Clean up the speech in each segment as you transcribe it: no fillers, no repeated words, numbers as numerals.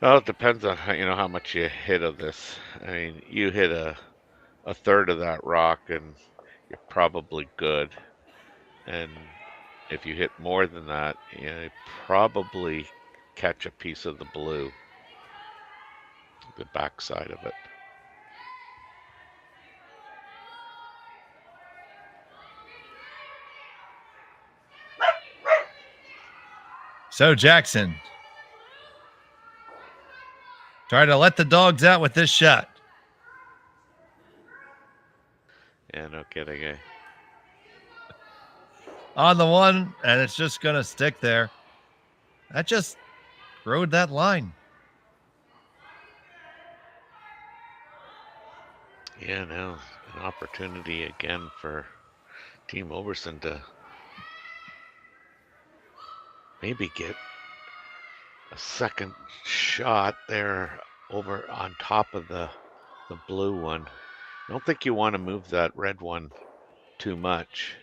Well, it depends on how much you hit of this. I mean, you hit a third of that rock and you're probably good. And if you hit more than that, you probably catch a piece of the blue, the backside of it. So Jackson, try to let the dogs out with this shot. Yeah, no kidding, eh? On the one, and it's just going to stick there. That just rode that line. Yeah, now an opportunity again for Team Oberson to maybe get a second shot there over on top of the blue one. I don't think you want to move that red one too much.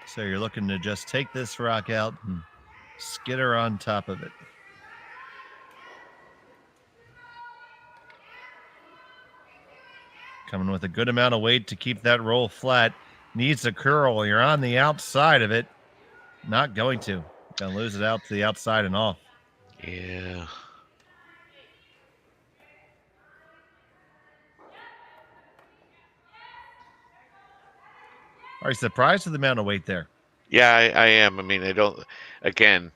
So you're looking to just take this rock out and skitter on top of it. Coming with a good amount of weight to keep that roll flat. Needs a curl. You're on the outside of it. Not going to. Going to lose it out to the outside and off. Yeah. Are you surprised with the amount of weight there? Yeah, I am. I mean, I don't. Again,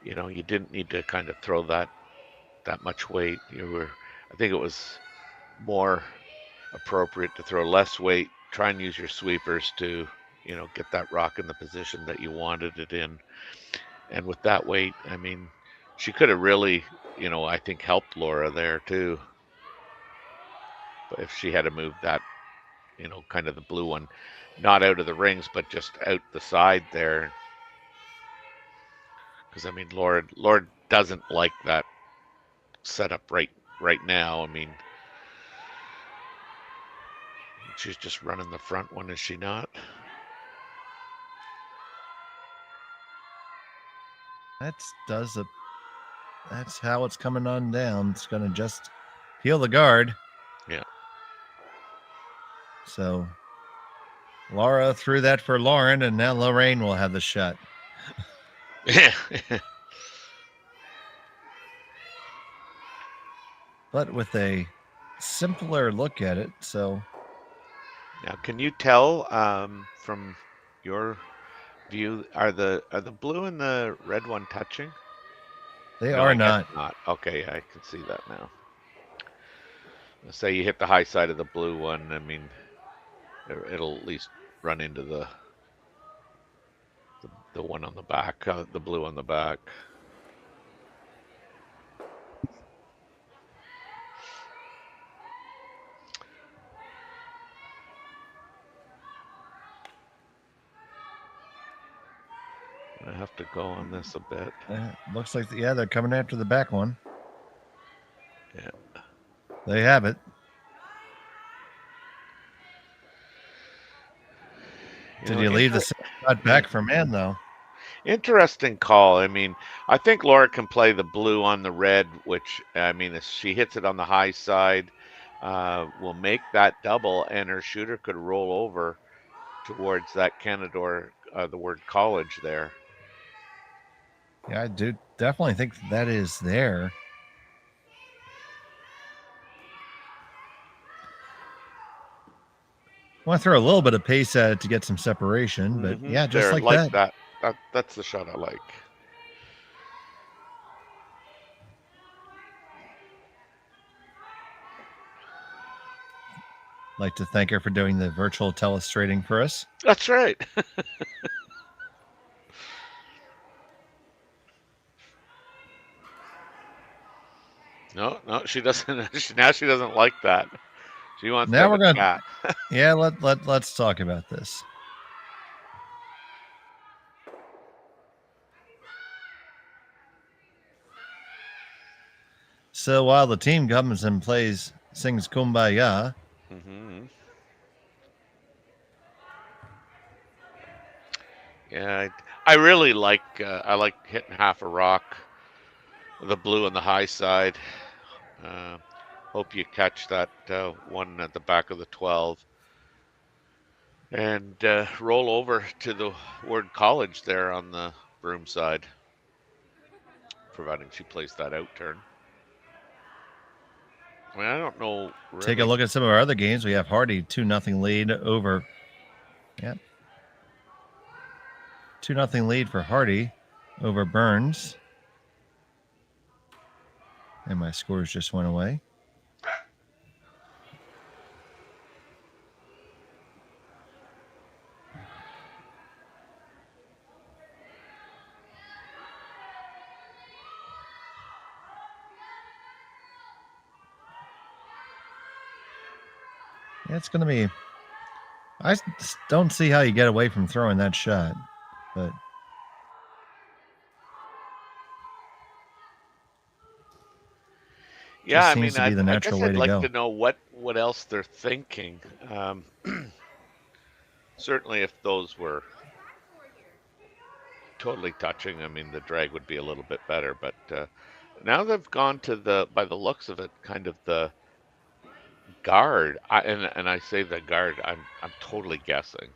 you didn't need to kind of throw that much weight. I think it was more appropriate to throw less weight. Try and use your sweepers to, get that rock in the position that you wanted it in. And with that weight, I mean, she could have really, I think helped Laura there too. But if she had to move that, kind of the blue one, not out of the rings, but just out the side there. Because I mean, Laura doesn't like that setup right now. I mean, she's just running the front one, is she not? That's how it's coming on down. It's going to just peel the guard. Yeah. So Laura threw that for Lauren, and now Lorraine will have the shot. But with a simpler look at it, so. Now, can you tell from your view, are the blue and the red one touching? They No, are I guess not. not. Okay, I can see that now. Let's say you hit the high side of the blue one. I mean, it'll at least run into the one on the back, the blue on the back. I have to go on this a bit. Looks like, they're coming after the back one. Yeah. They have it. Did you leave the shot back for Mann, though? Interesting call. I mean, I think Laura can play the blue on the red, which, I mean, if she hits it on the high side, will make that double, and her shooter could roll over towards that Canador, the word college there. Yeah, I do definitely think that is there. I want to throw a little bit of pace at it to get some separation, but yeah, just there, like that. That's the shot I like. Like to thank her for doing the virtual telestrating for us. That's right. No, she doesn't. Now she doesn't like that. She wants now to have a chat. Yeah, let's talk about this. So while the team comes and sings Kumbaya. Yeah, I really like I like hitting half a rock, the blue on the high side. Uh, Hope you catch that one at the back of the 12 and roll over to the word college there on the broom side, providing she plays that out turn. I mean, I don't know Take a really. look at some of our other games. We have Hardy 2-0 lead over. Yep. 2-0 lead for Hardy over Burns. And my scores just went away. Yeah, it's going to be. I don't see how you get away from throwing that shot, but Yeah, just I seems mean, to be the I natural guess way I'd to like go. to know what else they're thinking. Um, Certainly, if those were totally touching, I mean, the drag would be a little bit better. But now they've gone to the, by the looks of it, kind of the guard. And I say the guard. I'm totally guessing.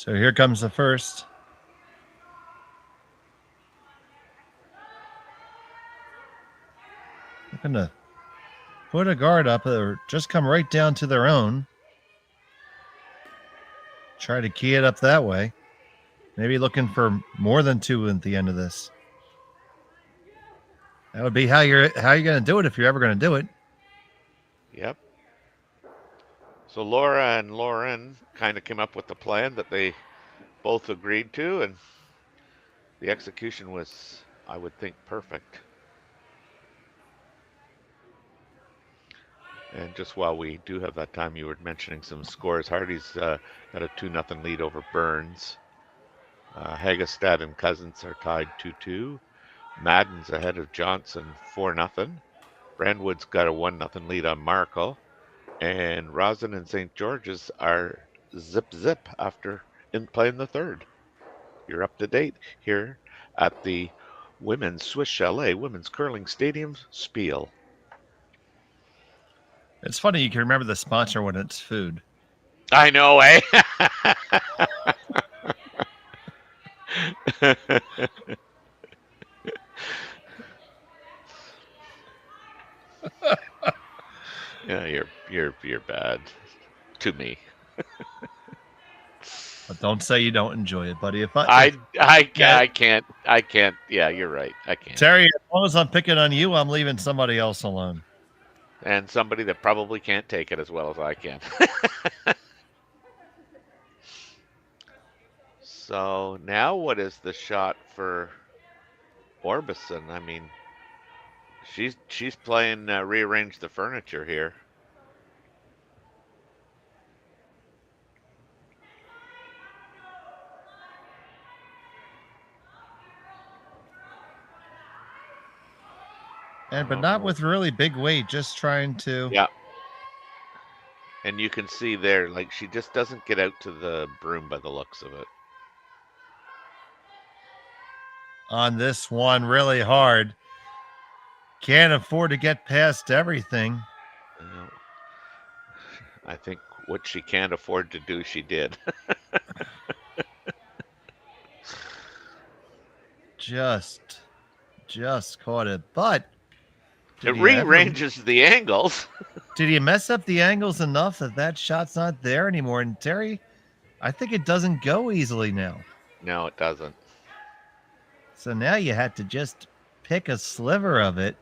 So here comes the first. Looking to put a guard up or just come right down to their own. Try to key it up that way. Maybe looking for more than 2 at the end of this. That would be how you're going to do it if you're ever going to do it. Yep. So Laura and Lauren kind of came up with the plan that they both agreed to, and the execution was, I would think, perfect. And just while we do have that time, you were mentioning some scores. Hardy's got a 2-0 lead over Burns. Hagestad and Cousins are tied 2-2. Madden's ahead of Johnson 4-0. Brandwood's got a 1-0 lead on Markle. And Rosin and St. George's are zip after in playing the third. You're up to date here at the Women's Swiss Chalet Women's Curling Stadium, Spiel. It's funny you can remember the sponsor when it's food. I know, eh? Yeah, you're bad to me. But don't say you don't enjoy it, buddy. If I can't. Yeah, you're right. I can't. Terry, as long as I'm picking on you, I'm leaving somebody else alone. And somebody that probably can't take it as well as I can. So now, what is the shot for Orbison? I mean, she's playing rearrange the furniture here. But not with really big weight, just trying to. Yeah. And you can see there, like, she just doesn't get out to the broom by the looks of it. On this one, really hard. Can't afford to get past everything. I think what she can't afford to do, she did. just caught it. But it rearranges the angles. Did he mess up the angles enough that shot's not there anymore? And Terry, I think it doesn't go easily now. No, it doesn't. So now you had to just pick a sliver of it.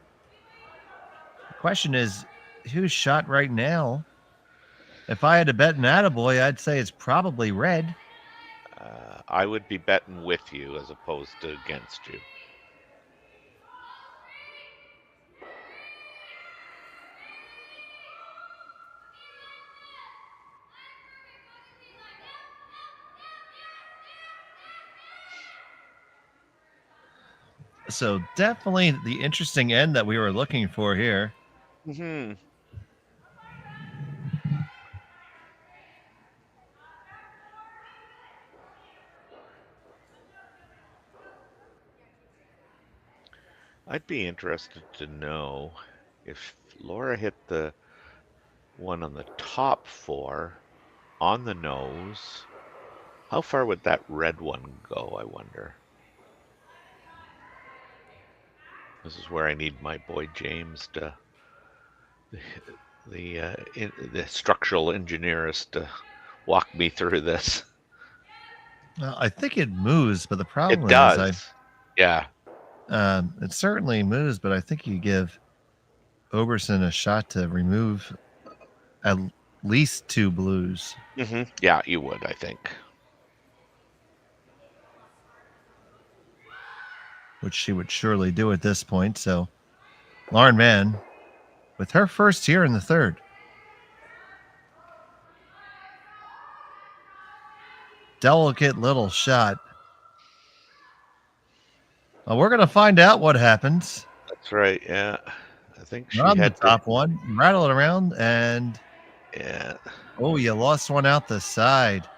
The question is, who's shot right now? If I had to bet an attaboy, I'd say it's probably red. I would be betting with you as opposed to against you. So definitely the interesting end that we were looking for here. Hmm. I'd be interested to know if Laura hit the one on the top four on the nose, how far would that red one go, I wonder? This is where I need my boy James to, the structural engineerist, to walk me through this. Well, I think it moves, but the It problem is does. Yeah. it certainly moves, but I think you give Oberson a shot to remove at least 2 blues. Yeah, you would, I think. Which she would surely do at this point. So Lauren Mann with her first here in the third. Delicate little shot. Well, we're going to find out what happens. That's right, yeah. I think We're she on the had to. top one, rattle it around, and Yeah. oh, you lost one out the side.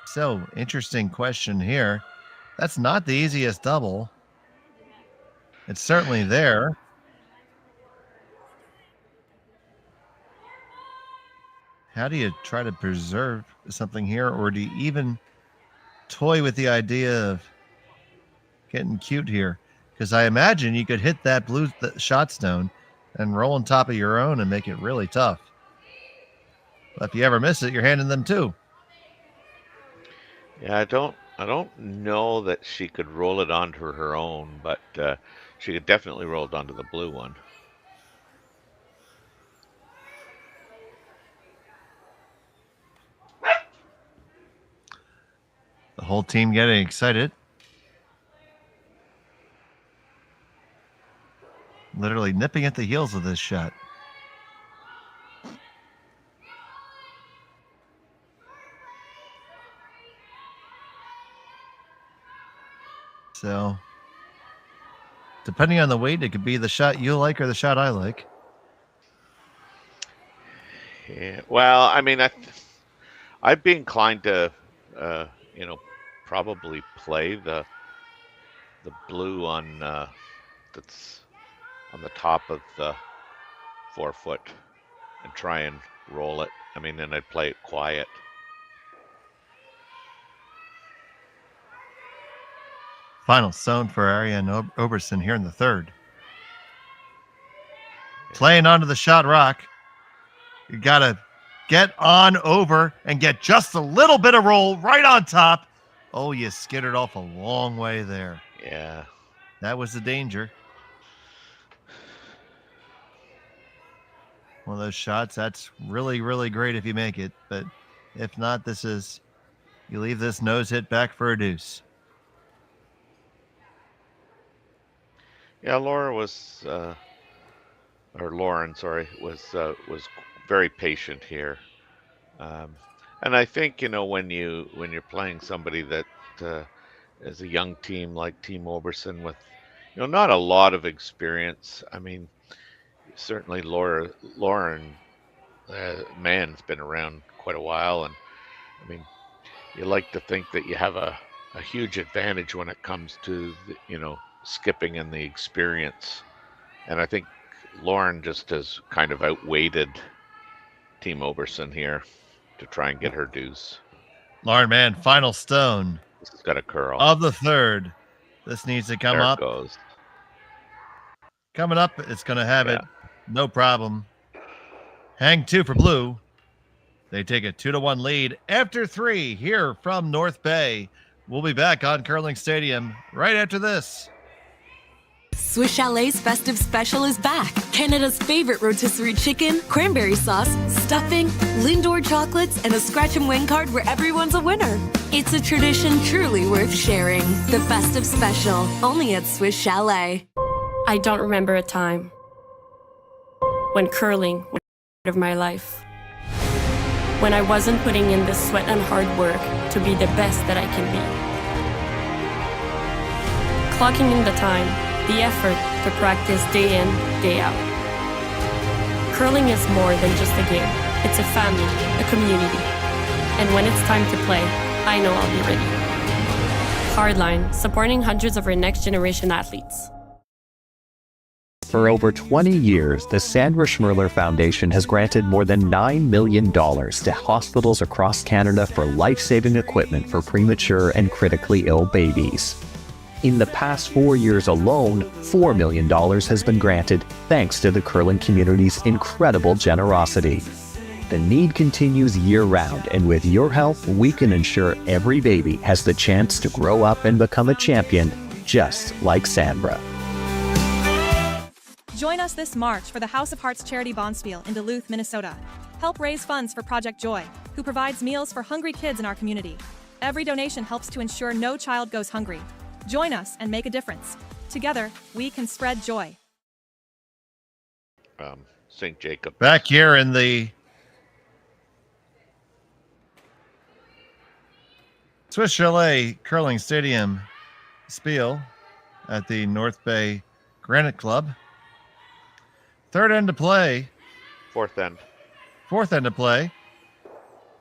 So, interesting question here. That's not the easiest double. It's certainly there. How do you try to preserve something here, or do you even toy with the idea of getting cute here? Because I imagine you could hit that blue shot stone and roll on top of your own and make it really tough. But if you ever miss it, you're handing them 2. Yeah, I don't know that she could roll it onto her own, but she could definitely roll it onto the blue one. The whole team getting excited. Literally nipping at the heels of this shot. So, depending on the weight, it could be the shot you like or the shot I like. Yeah. Well, I mean, I'd be inclined to, uh, you know, probably play the blue on that's on the top of the 4 foot and try and roll it. I mean, then I'd play it quiet. Final stone for Ariane Oberson here in the third. Playing onto the shot rock. You got to get on over and get just a little bit of roll right on top. Oh, you skittered off a long way there. Yeah. That was the danger. One of those shots, that's really, really great if you make it. But if not, you leave this nose hit back for a deuce. Yeah, Lauren, sorry, was very patient here. And I think, when you're playing somebody that uh, is a young team like Team Oberson with not a lot of experience. I mean, certainly Lauren Mann's been around quite a while, and I mean, you like to think that you have a huge advantage when it comes to skipping and the experience. And I think Lauren just has kind of outweighted Team Oberson here to try and get her dues. Lauren Mann, final stone. This has got a curl. Of the third. This needs to come there up. It goes. Coming up, it's going to have it. No problem. Hang 2 for blue. They take a 2-1 lead after 3 here from North Bay. We'll be back on Curling Stadium right after this. Swiss Chalet's festive special is back. Canada's favorite rotisserie chicken, cranberry sauce, stuffing, Lindor chocolates, and a scratch and win card where everyone's a winner. It's a tradition truly worth sharing. The festive special, only at Swiss Chalet. I don't remember a time when curling was part of my life. when I wasn't putting in the sweat and hard work to be the best that I can be. Clocking in the time, the effort to practice day in, day out. Curling is more than just a game. It's a family, a community. And when it's time to play, I know I'll be ready. Hardline, supporting hundreds of our next generation athletes. For over 20 years, the Sandra Schmerler Foundation has granted more than $9 million to hospitals across Canada for life-saving equipment for premature and critically ill babies. In the past 4 years alone, $4 million has been granted thanks to the curling community's incredible generosity. The need continues year-round, and with your help, we can ensure every baby has the chance to grow up and become a champion, just like Sandra. Join us this March for the House of Hearts Charity Bonspiel in Duluth, Minnesota. Help raise funds for Project Joy, who provides meals for hungry kids in our community. Every donation helps to ensure no child goes hungry. Join us and make a difference. Together, we can spread joy. St. Jacob. Back here in the Swiss Chalet Curling Stadium, Spiel at the North Bay Granite Club. Third end to play. Fourth end. Fourth end to play.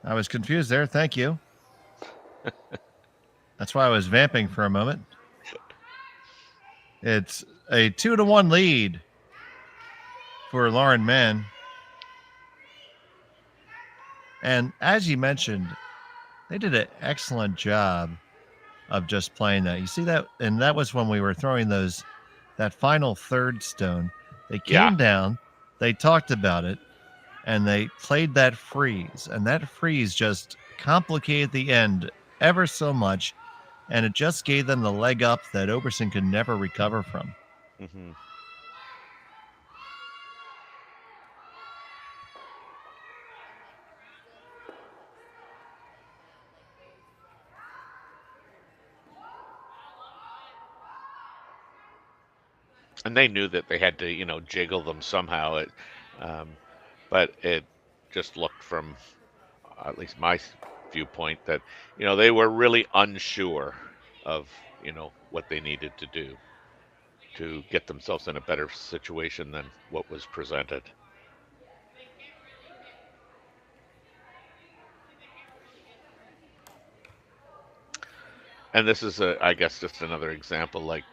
I was confused there. Thank you. That's why I was vamping for a moment. It's a 2-1 lead for Lauren Mann. And as you mentioned, they did an excellent job of just playing that. You see that? And that was when we were throwing that final third stone. They came down, they talked about it, and they played that freeze. And that freeze just complicated the end ever so much. And it just gave them the leg up that Oberson could never recover from. Mm-hmm. And they knew that they had to, jiggle them somehow. But it just looked from, at least my viewpoint, that, they were really unsure of, what they needed to do to get themselves in a better situation than what was presented. And this is, I guess, just another example, like,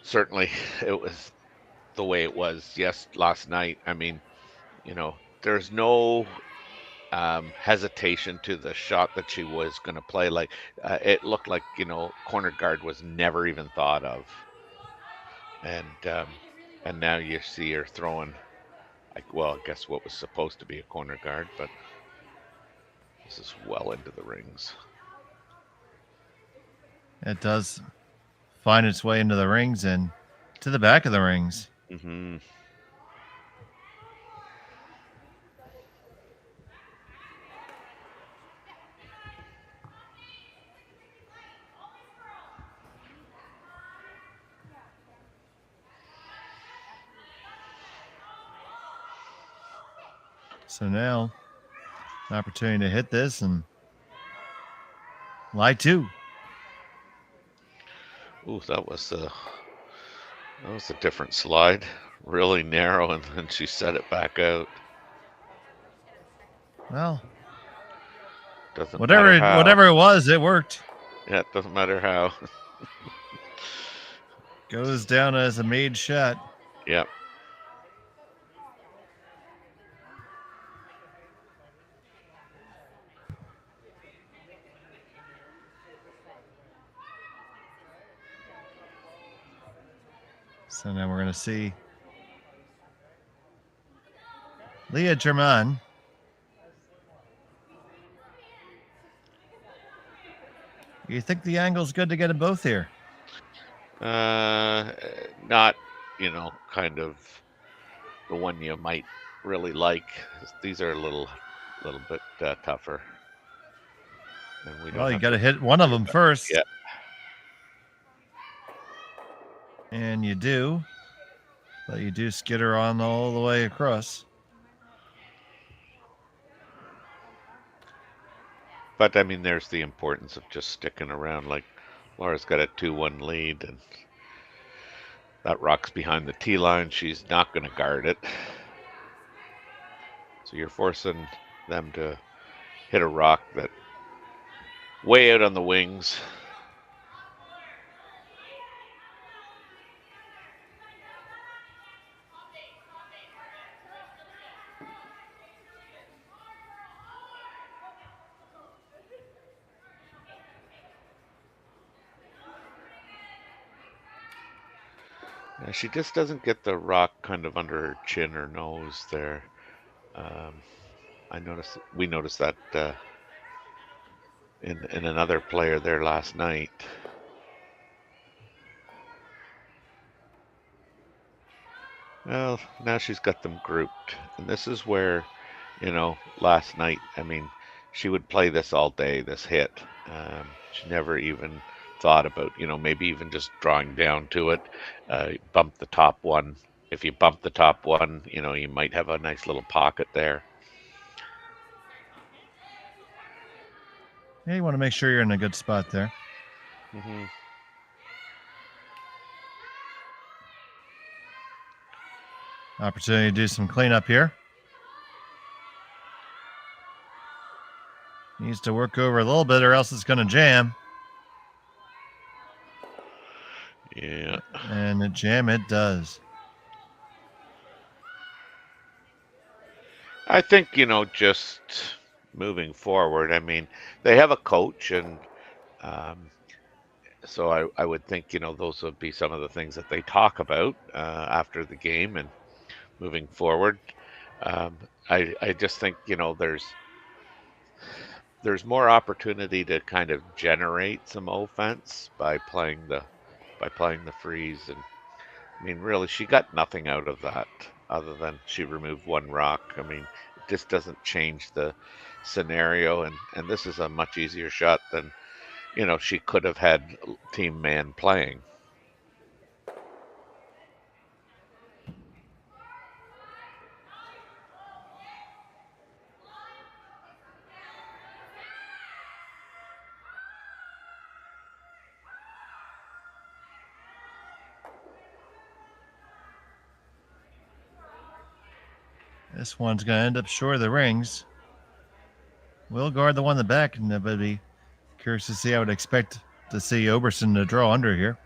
certainly it was the way it was, last night. I mean, there's no hesitation to the shot that she was going to play. Like, it looked like, corner guard was never even thought of. And now you see her throwing, I guess what was supposed to be a corner guard, but this is well into the rings. It does find its way into the rings and to the back of the rings. Mm-hmm. So now, an opportunity to hit this and lie two. Ooh, that was a different slide. Really narrow, and then she set it back out. Well, doesn't whatever it was, it worked. Yeah, it doesn't matter how. Goes down as a made shot. Yep. So now we're going to see Leah German. You think the angle's good to get them both here? Not, kind of the one you might really like. These are a little bit tougher. And you got to hit one of them first. Yeah. And you do. But you do skitter on all the way across. But I mean, there's the importance of just sticking around. Like Laura's got a 2-1 lead, and that rock's behind the tee line. She's not going to guard it. So you're forcing them to hit a rock that way out on the wings. She just doesn't get the rock kind of under her chin or nose there. We noticed that in another player there last night. Well, now she's got them grouped, and this is where, last night, I mean, she would play this all day, this hit. She never even thought about, maybe even just drawing down to it, bump the top one. If you bump the top one, you might have a nice little pocket there. Yeah, you want to make sure you're in a good spot there. Mm-hmm. Opportunity to do some cleanup here. Needs to work over a little bit or else it's going to jam. Yeah. And jam it does. I think, just moving forward, I mean, they have a coach, and so I would think, those would be some of the things that they talk about after the game and moving forward. I just think, there's more opportunity to kind of generate some offense by playing the freeze. And I mean, really, she got nothing out of that other than she removed one rock. I mean, it just doesn't change the scenario, and this is a much easier shot than she could have had Team Mann playing. This one's going to end up short of the rings. We'll guard the one in the back, and I'd be curious to see. I would expect to see Oberson to draw under here.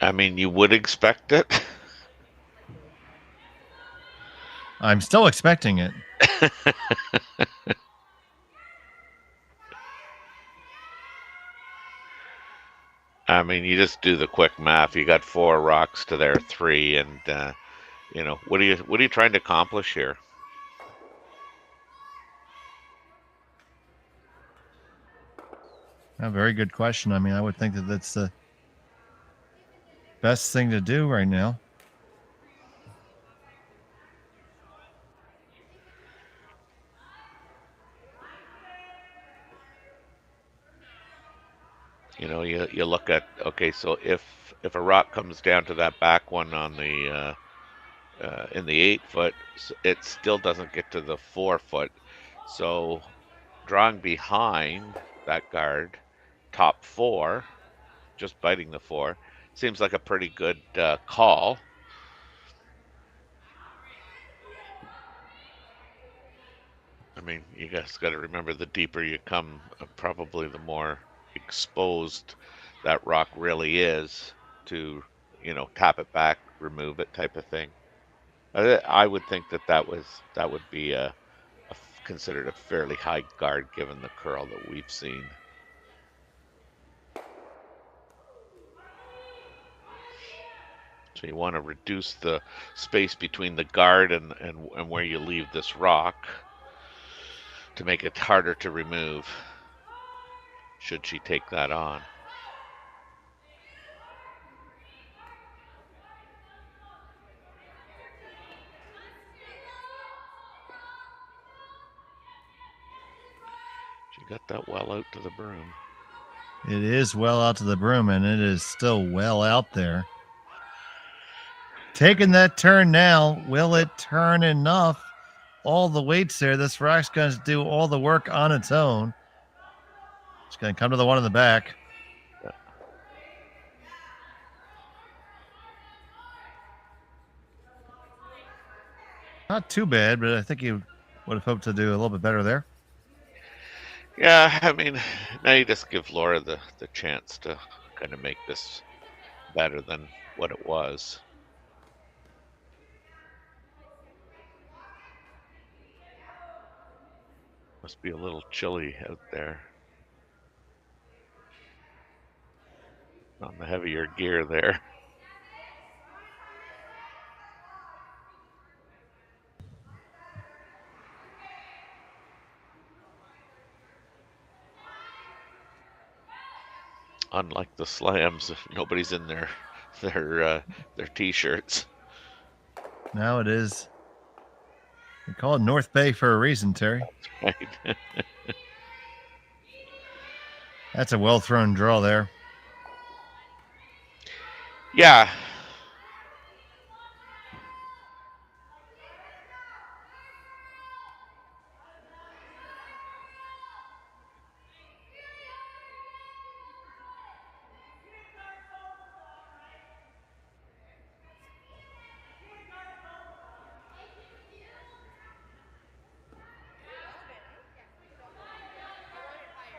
I mean, you would expect it. I'm still expecting it. I mean, you just do the quick math. You got 4 rocks to their 3, and what are you trying to accomplish here? A very good question. I mean, I would think that that's the best thing to do right now. You look at, okay, so if a rock comes down to that back one on the in the 8 foot, it still doesn't get to the 4 foot. So drawing behind that guard, top 4, just biting the 4, seems like a pretty good call. I mean, you guys got to remember, the deeper you come, probably the more exposed that rock really is to, tap it back, remove it, type of thing. I would think that would be considered a fairly high guard given the curl that we've seen. So you want to reduce the space between the guard and where you leave this rock to make it harder to remove, should she take that on. She got that well out to the broom. It is well out to the broom, and it is still well out there. Taking that turn now. Will it turn enough all the weights there. This rock's going to do all the work on its own. It's going to come to the one in the back. Not too bad, but I think you would have hoped to do a little bit better there. Yeah, I mean, now you just give Laura the chance to kind of make this better than what it was. Must be a little chilly out there. On the heavier gear there. Unlike the slams, nobody's in their t-shirts. Now it is. They call it North Bay for a reason, Terry. That's right. That's a well thrown draw there. Yeah.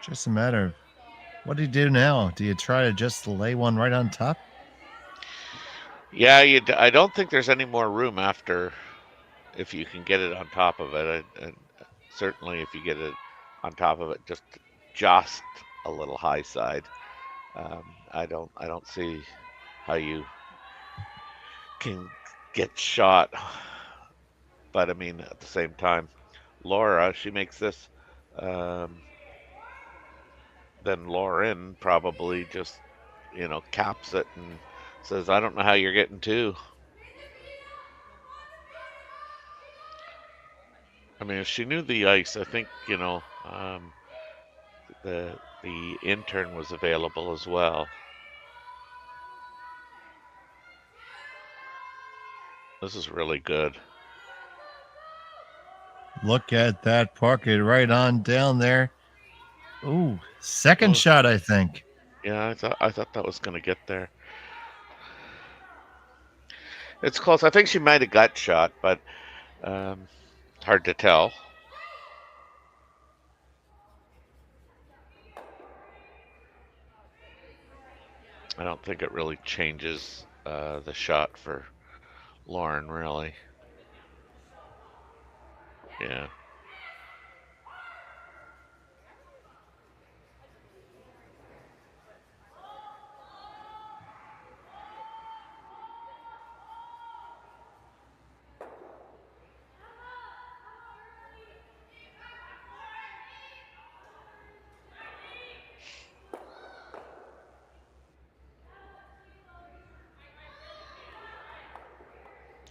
Just a matter of what do you do now? Do you try to just lay one right on top? Yeah, I don't think there's any more room after if you can get it on top of it. And certainly if you get it on top of it just a little high side. I don't see how you can get shot. But I mean, at the same time, Laura, she makes this, then Lauren probably just, caps it and says, I don't know how you're getting two. I mean, if she knew the ice, I think, the intern was available as well. This is really good. Look at that, park it right on down there. Ooh, second shot, I think. Yeah, I thought that was going to get there. It's close. I think she might have got shot, but hard to tell. I don't think it really changes the shot for Lauren, really. Yeah.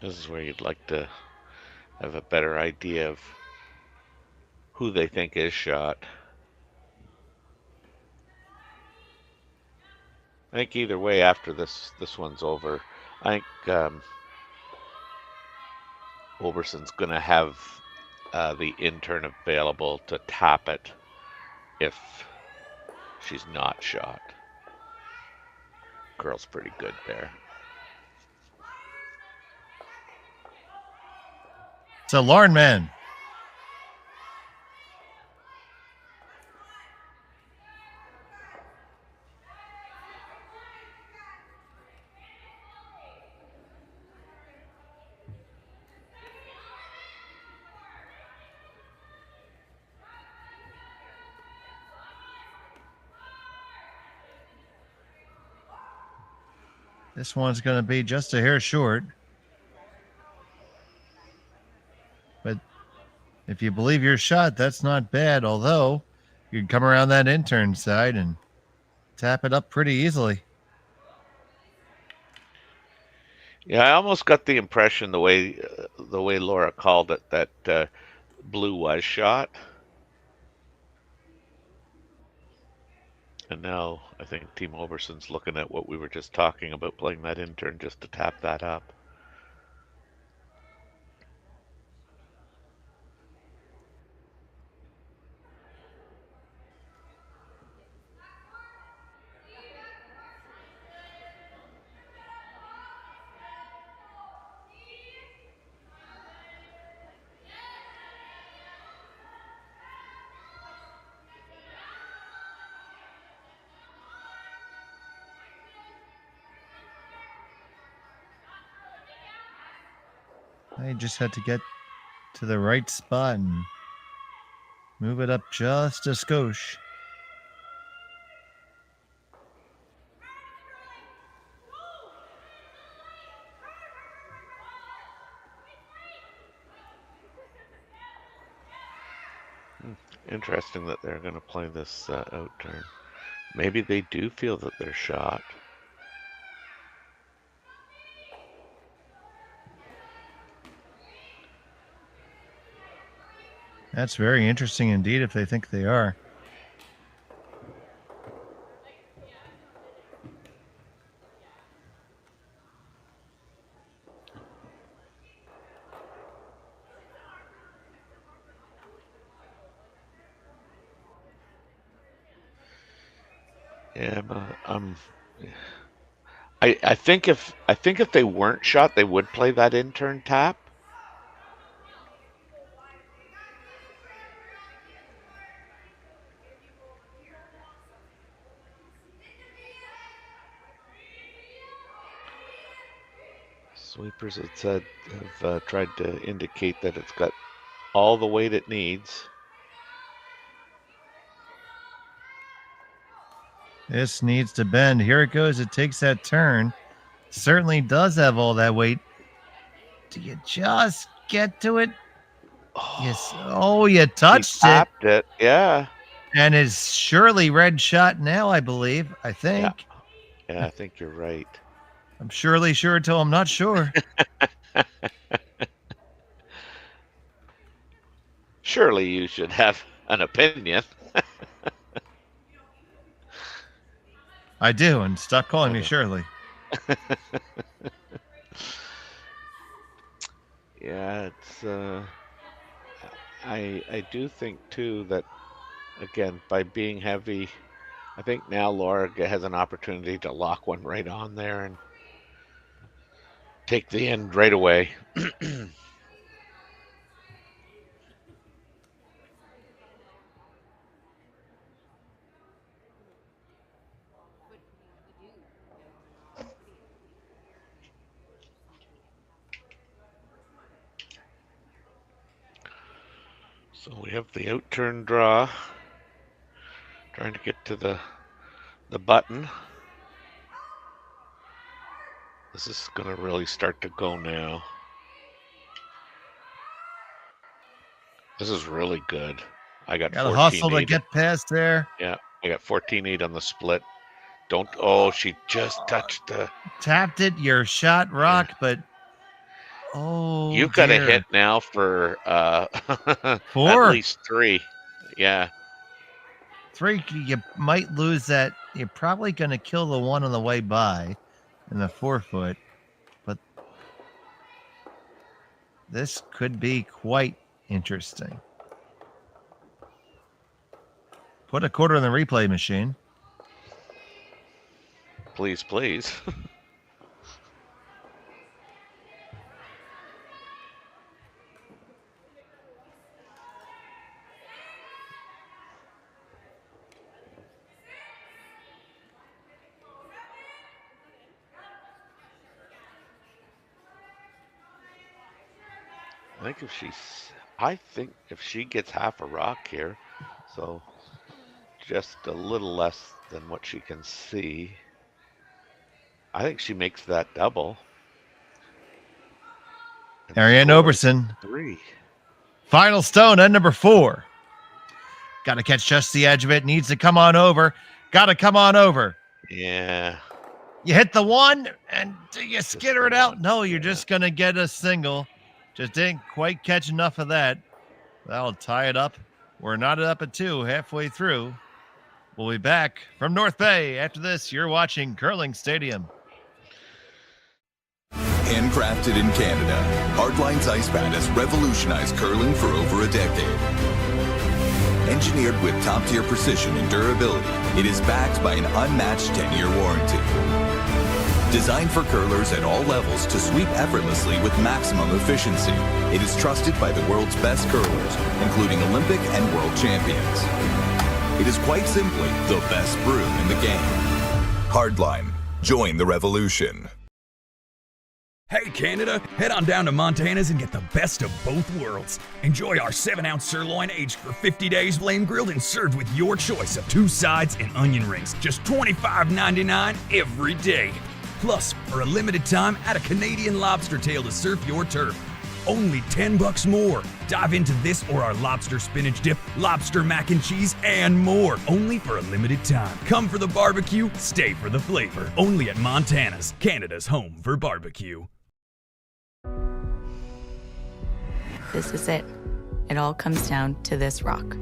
This is where you'd like to have a better idea of who they think is shot. I think either way, after this one's over, I think Oberson's going to have the intern available to tap it if she's not shot. Girl's pretty good there. So, Lauren Mann. This one's going to be just a hair short. But if you believe your shot, that's not bad. Although you can come around that intern side and tap it up pretty easily. Yeah, I almost got the impression the way Laura called it that blue was shot. And now I think Team Oberson's looking at what we were just talking about, playing that intern just to tap that up. I just had to get to the right spot and move it up just a skosh. Interesting that they're going to play this out turn. Maybe they do feel that they're shot. That's very interesting indeed if they think they are. Yeah, but I think if they weren't shot, they would play that in-turn tap. Sweepers have tried to indicate that it's got all the weight it needs. This needs to bend. Here it goes. It takes that turn. Certainly does have all that weight. Do you just get to it? Yes. Oh, you touched it. Tapped it. Yeah. And is surely red shot now, I believe. I think. Yeah, I think you're right. I'm surely sure till I'm not sure. Surely you should have an opinion. I do, and stop calling me Shirley. Yeah, it's I do think too that, again, by being heavy, I think now Laura has an opportunity to lock one right on there and take the end right away. So we have the out turn draw, trying to get to the button. This is going to really start to go now. This is really good. I got 14-8. Hustle to get past there. Yeah, I got 14-8 on the split. Don't. Oh, she just touched the. Tapped it. Your shot rock, yeah. But. Oh, you've got a hit now for 4. At least 3. Yeah. 3, you might lose that. You're probably going to kill the one on the way by in the 4-foot. But this could be quite interesting. Put a quarter in the replay machine. Please, please. I think if she gets half a rock here, so just a little less than what she can see, I think she makes that double. Ariane Oberson. 3. Final stone at number 4. Got to catch just the edge of it. Needs to come on over. Got to come on over. Yeah. You hit the 1 and you skitter it out. No, you're just going to get a single. Just didn't quite catch enough of that. That'll tie it up. We're knotted up at 2 halfway through. We'll be back from North Bay. After this, you're watching Curling Stadium. Handcrafted in Canada, Hardline's Ice Pad has revolutionized curling for over a decade. Engineered with top-tier precision and durability, it is backed by an unmatched 10-year warranty. Designed for curlers at all levels to sweep effortlessly with maximum efficiency, it is trusted by the world's best curlers, including Olympic and world champions. It is quite simply the best brew in the game. Hardline. Join the revolution. Hey Canada, head on down to Montana's and get the best of both worlds. Enjoy our 7-ounce sirloin aged for 50 days, flame grilled and served with your choice of 2 sides and onion rings. Just $25.99 every day. Plus, for a limited time, add a Canadian lobster tail to surf your turf. Only $10 more. Dive into this or our lobster spinach dip, lobster mac and cheese, and more. Only for a limited time. Come for the barbecue, stay for the flavor. Only at Montana's, Canada's home for barbecue. This is it. It all comes down to this rock.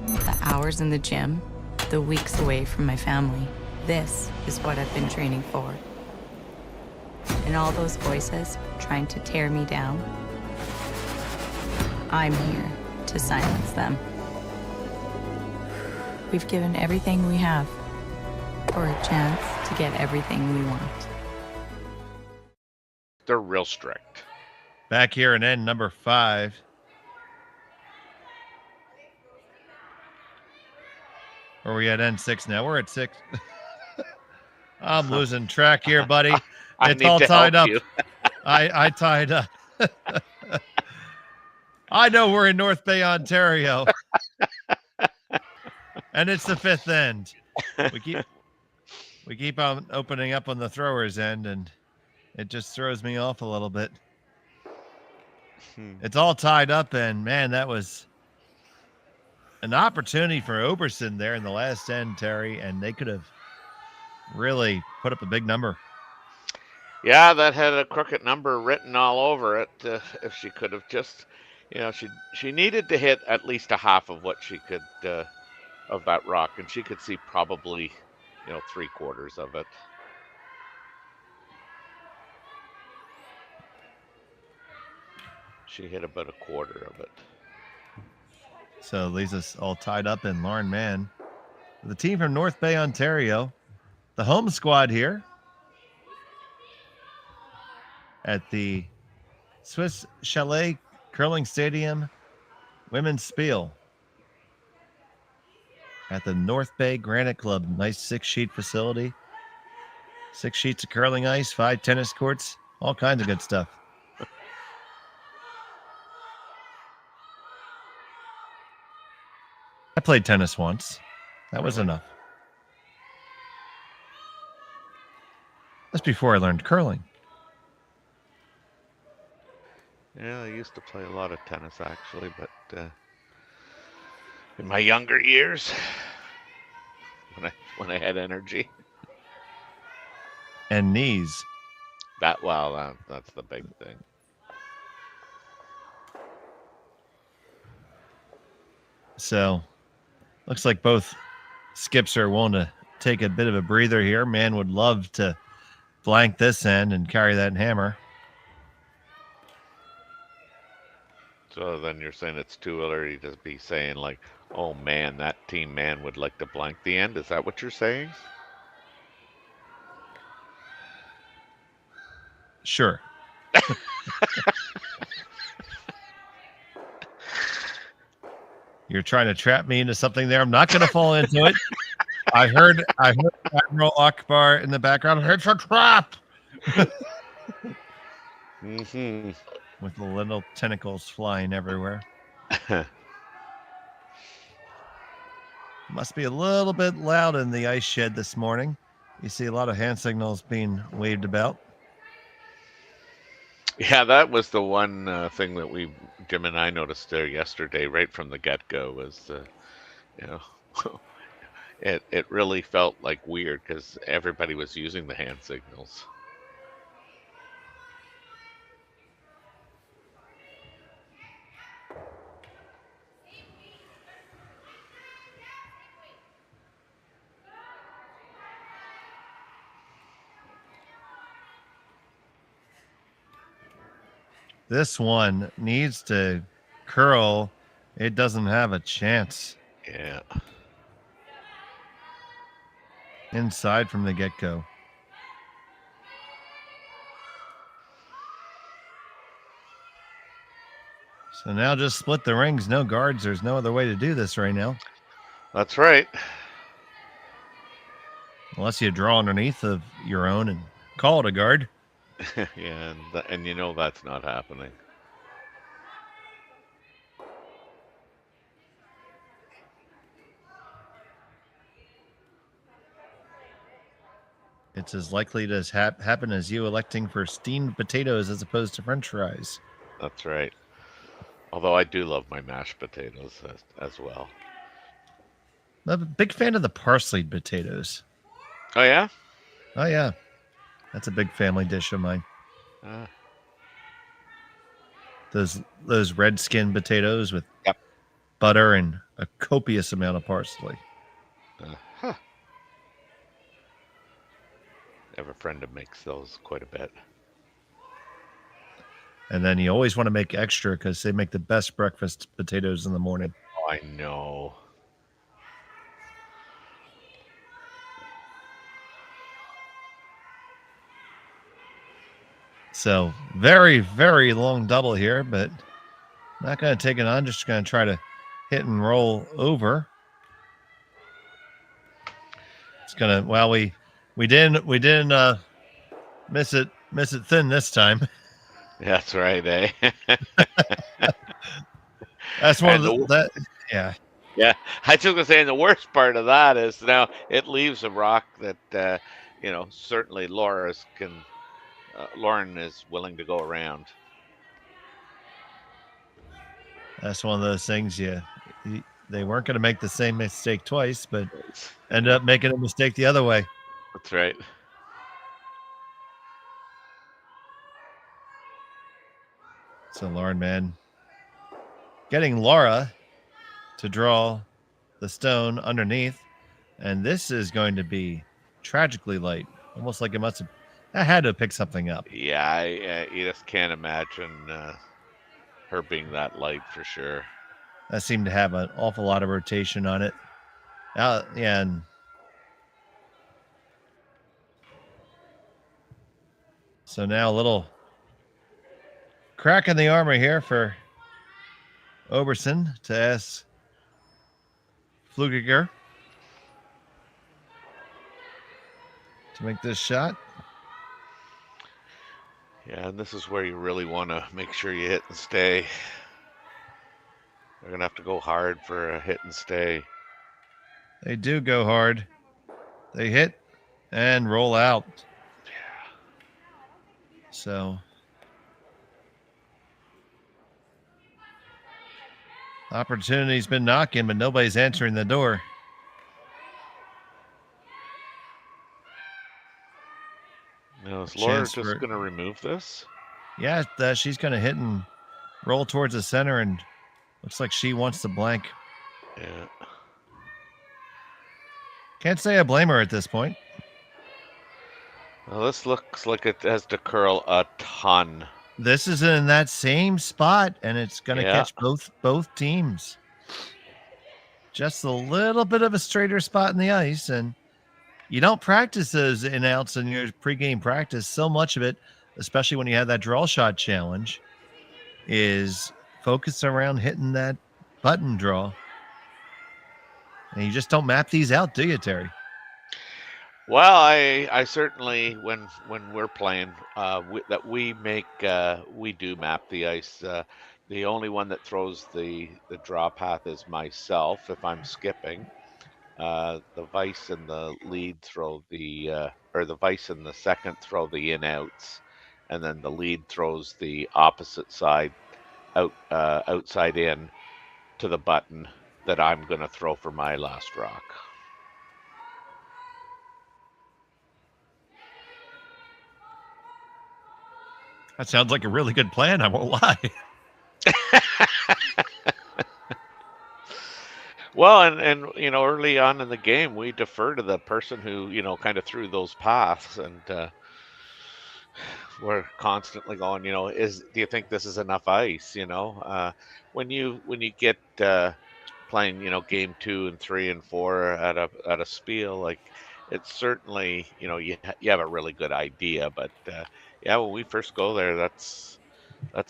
The hours in the gym, the weeks away from my family. This is what I've been training for. And all those voices trying to tear me down, I'm here to silence them. We've given everything we have for a chance to get everything we want. They're real strict. Back here in end number 5. Or are we at end 6 now? We're at 6. I'm losing track here, buddy. It's all tied up. I tied up. I know we're in North Bay, Ontario. And it's the 5th end. We keep on opening up on the thrower's end, and it just throws me off a little bit. It's all tied up, and man, that was an opportunity for Oberson there in the last end, Terry, and they could have really put up a big number. Yeah, that had a crooked number written all over it. If she could have just, she needed to hit at least a half of what she could of that rock, and she could see probably, 3/4 of it. She hit about 1/4 of it. So it leaves us all tied up in Lauren Mann. The team from North Bay, Ontario, the home squad here at the Swiss Chalet Curling Stadium Women's Spiel at the North Bay Granite Club. Nice 6-sheet facility. 6 sheets of curling ice, 5 tennis courts, all kinds of good stuff. I played tennis once. That was enough. That's before I learned curling. Yeah, I used to play a lot of tennis actually, but in my younger years, when I had energy and knees. That's the big thing. So, looks like both skips are willing to take a bit of a breather here. Mann would love to blank this end and carry that hammer. So then you're saying it's too early to be saying like, oh man, that team man would like to blank the end? Is that what you're saying? Sure. You're trying to trap me into something there. I'm not going to fall into it. I heard Admiral Akbar in the background. It's a trap. Mm-hmm. With the little tentacles flying everywhere. Must be a little bit loud in the ice shed this morning. You see a lot of hand signals being waved about. Yeah, that was the one thing that Jim and I noticed there yesterday, right from the get-go, was, it really felt like weird because everybody was using the hand signals. This one needs to curl. It doesn't have a chance. Yeah. Inside from the get-go. So now just split the rings. No guards. There's no other way to do this right now. That's right. Unless you draw underneath of your own and call it a guard. Yeah, and you know that's not happening. It's as likely to happen as you electing for steamed potatoes as opposed to French fries. That's right. Although I do love my mashed potatoes as well. I'm a big fan of the parsleyed potatoes. Oh yeah. Oh yeah, that's a big family dish of mine. Uh, Those red skin potatoes with Yep. butter and a copious amount of parsley. huh. I have a friend that makes those quite a bit. And then you always want to make extra because they make the best breakfast potatoes in the morning. Oh, I know. So very, very long double here, but not going to take it on. Just going to try to hit and roll over. It's going to, well, we didn't miss it thin this time. That's right, eh? That's one And of that. Yeah. Yeah, I was just gonna say, and the worst part of that is now it leaves a rock that certainly Lauren is willing to go around. That's one of those things. They weren't going to make the same mistake twice, but ended up making a mistake the other way. That's right. So Lauren Mann getting Laura to draw the stone underneath, and this is going to be tragically light, almost like I had to pick something up. Yeah, you just can't imagine her being that light for sure. That seemed to have an awful lot of rotation on it. Yeah, and so now a little crack in the armor here for Oberson to ask Flugiger to make this shot. Yeah, and this is where you really want to make sure you hit and stay. They're gonna have to go hard for a hit and stay. They do go hard. They hit and roll out. Yeah. So opportunity's been knocking, but nobody's answering the door. Now is Laura just going to remove this? Yeah, she's going to hit and roll towards the center, and looks like she wants the blank. Yeah. Can't say I blame her at this point. Well, this looks like it has to curl a ton. This is in that same spot, and it's going to catch both teams. Just a little bit of a straighter spot in the ice, and you don't practice those in-outs in your pregame practice. So much of it, especially when you have that draw shot challenge, is focused around hitting that button draw. And you just don't map these out, do you, Terry? Well, I certainly when we're playing we do map the ice. The only one that throws the draw path is myself if I'm skipping. The vice and the lead throw the vice and the second throw the in-outs, and then the lead throws the opposite side outside in to the button that I'm going to throw for my last rock. That sounds like a really good plan, I won't lie. Well, and early on in the game, we defer to the person who kind of threw those paths, and we're constantly going. Do you think this is enough ice? When you get playing, game 2 and 3 and 4 at a Spiel, like it's certainly you have a really good idea, but yeah, when we first go there, that's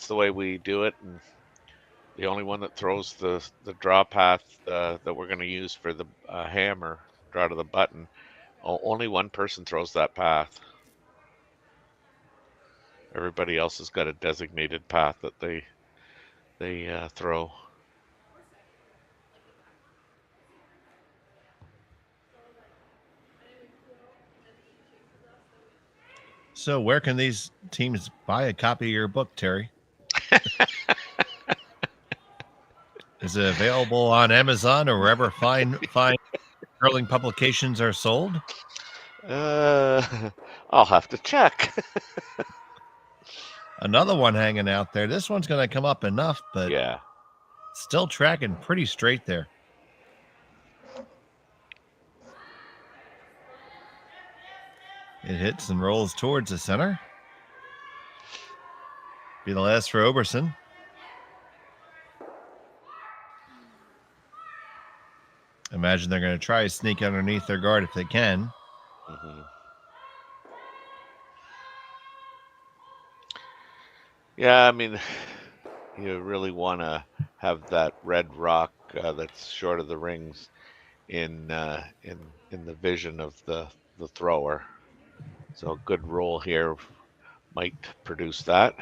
the way we do it, and the only one that throws the draw path that we're going to use for the hammer draw to the button, only one person throws that path. Everybody else has got a designated path that they throw. So, where can these teams buy a copy of your book, Terry? Is it available on Amazon or wherever fine curling publications are sold? I'll have to check. Another one hanging out there. This one's going to come up enough, but Yeah. still tracking pretty straight there. It hits and rolls towards the center. Be the last for Oberson. Imagine they're going to try to sneak underneath their guard if they can. Mm-hmm. Yeah, I mean, you really want to have that red rock that's short of the rings in the vision of the thrower. So a good roll here might produce that.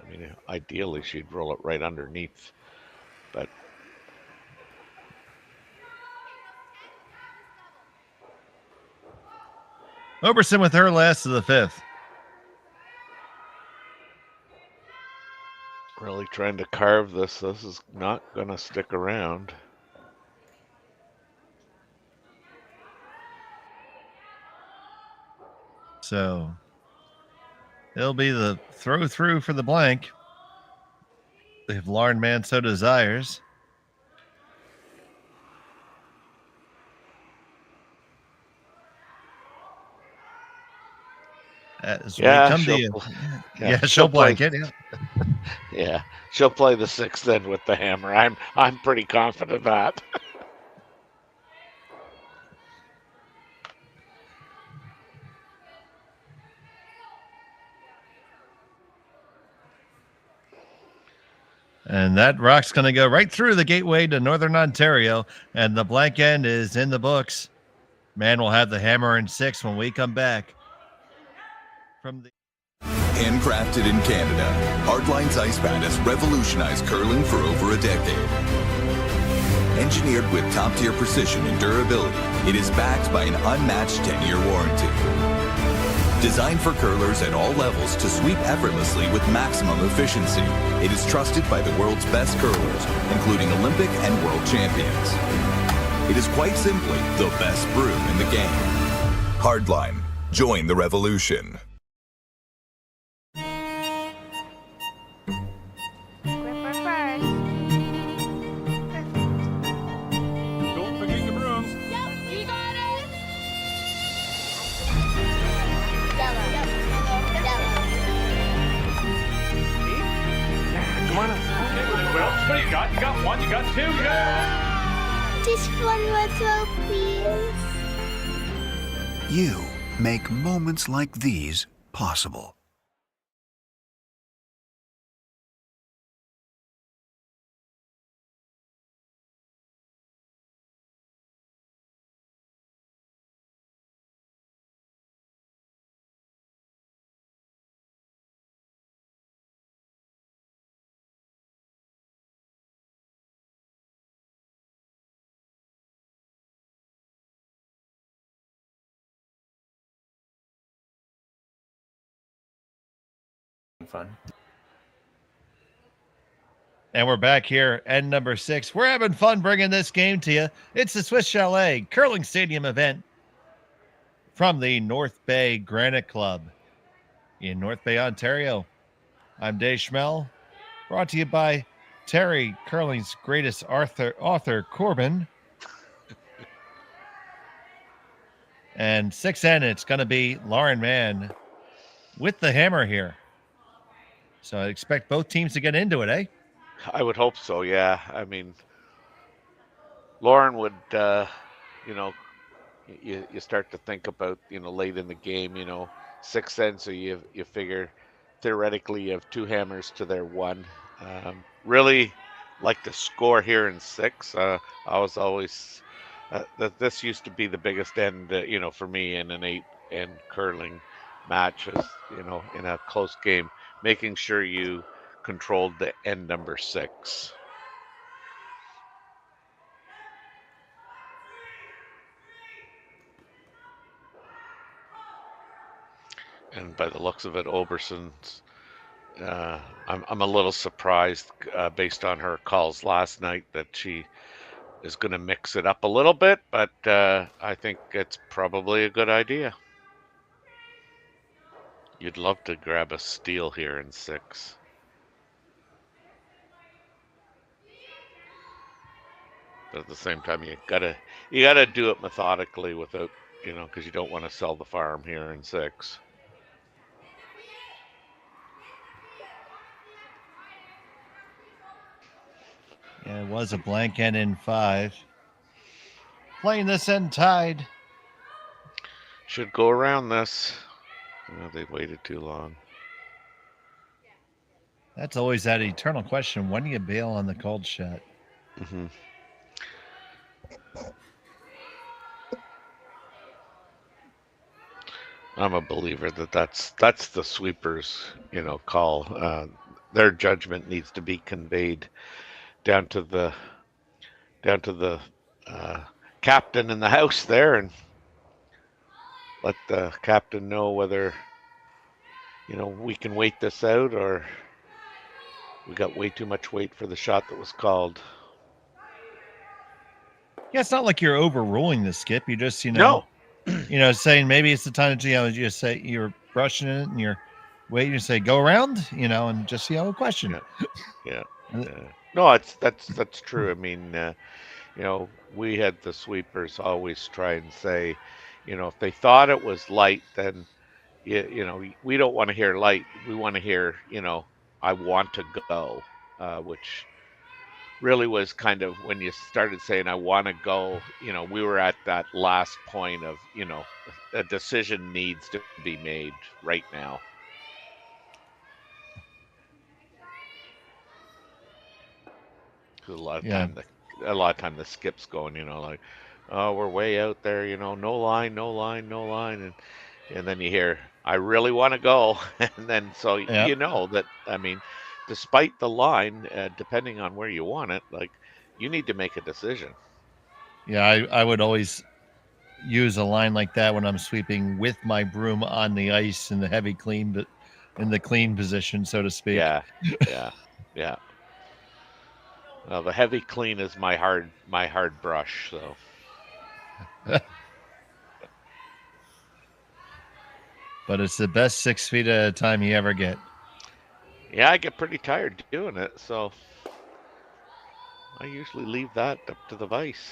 I mean, ideally she'd roll it right underneath, but Oberson with her last of the fifth. really trying to carve this. This is not going to stick around. So it'll be the throw through for the blank if Lauren Mann so desires. Yeah, she'll blank it. Yeah. Yeah, she'll play the sixth then with the hammer. I'm pretty confident of that. And that rock's going to go right through the gateway to Northern Ontario, and the blank end is in the books. Mann will have the hammer in six when we come back. From the Handcrafted in Canada, Hardlines Ice Band has revolutionized curling for over a decade. Engineered with top-tier precision and durability, it is backed by an unmatched 10-year warranty. Designed for curlers at all levels to sweep effortlessly with maximum efficiency, it is trusted by the world's best curlers, including Olympic and world champions. It is quite simply the best broom in the game. Hardline. Join the revolution. Don't forget your brooms. Yep, you got it. Come on up. Okay, well, what do you got? You got one, you got two, you got... Just one more throw, please. You make moments like these possible. Fun. And we're back here, end number 6. We're having fun bringing this game to you. It's the Swiss Chalet Curling Stadium event from the North Bay Granite Club in North Bay, Ontario. I'm Dave Schmel, brought to you by Terry, curling's greatest author Corbin. And 6N, it's going to be Lauren Mann with the hammer here. So I expect both teams to get into it, eh? I would hope so, yeah. I mean, Lauren would, you start to think about, late in the game, 6 so you figure theoretically you have 2 hammers to their 1. Really like the score here in 6. I was always, that this used to be the biggest end, for me in an 8-end curling match, in a close game. making sure you controlled the end number 6. And by the looks of it, Oberson's. I'm a little surprised, based on her calls last night, that she is going to mix it up a little bit, but I think it's probably a good idea. You'd love to grab a steal here in 6. But at the same time, you gotta do it methodically without, because you don't want to sell the farm here in 6. Yeah, it was a blank end in 5. Playing this end tied. Should go around this. Oh, they waited too long. That's always that eternal question. When do you bail on the cold shot? Mm-hmm. I'm a believer that that's the sweepers, call. Their judgment needs to be conveyed down to the captain in the house there, and let the captain know whether we can wait this out, or we got way too much weight for the shot that was called. Yeah, it's not like you're overruling the skip. You just, No. Saying maybe it's the time to, you say you're brushing it and you're waiting to say go around, and just, a question. Yeah. No, that's true. I mean, we had the sweepers always try and say, if they thought it was light, then, we don't want to hear light. We want to hear, I want to go, which really was kind of when you started saying, I want to go, we were at that last point of, a decision needs to be made right now. A lot of time the skip's going, like, oh, we're way out there, no line, and then you hear, I really want to go, and then so that, I mean, despite the line, depending on where you want it, like, you need to make a decision. Yeah, I would always use a line like that when I'm sweeping with my broom on the ice in the heavy clean, but in the clean position, so to speak. Yeah. Well, the heavy clean is my hard brush, so. But it's the best 6 feet at a time you ever get. Yeah, I get pretty tired doing it, so I usually leave that up to the vice.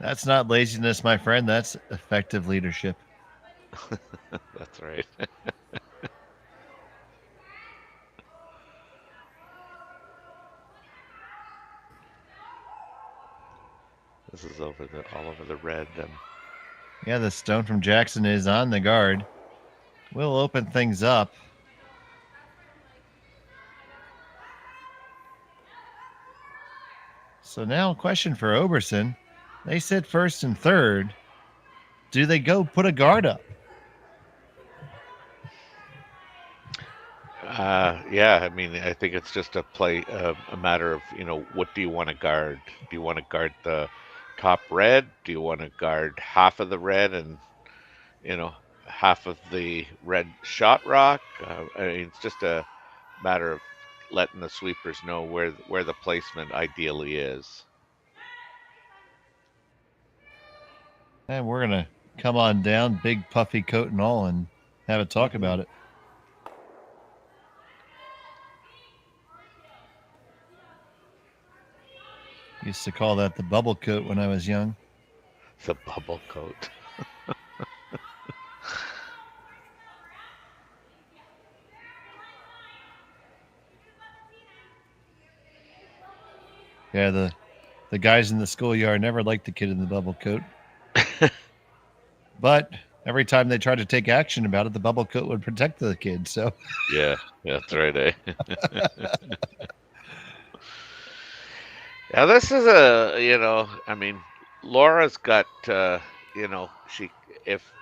That's not laziness, my friend. That's effective leadership. That's right. This is all over the red. Yeah, the stone from Jackson is on the guard. We'll open things up. So now, question for Oberson. They sit first and third. Do they go put a guard up? Yeah, I mean, I think it's just a matter of, what do you want to guard? Do you want to guard the top red? Do you want to guard half of the red and, half of the red shot rock? I mean, it's just a matter of letting the sweepers know where the placement ideally is. And we're going to come on down, big puffy coat and all, and have a talk about it. Used to call that the bubble coat when I was young. The bubble coat. Yeah, the guys in the schoolyard never liked the kid in the bubble coat. But every time they tried to take action about it, the bubble coat would protect the kid. So yeah, that's right, eh? Yeah, this is I mean, Laura's got, if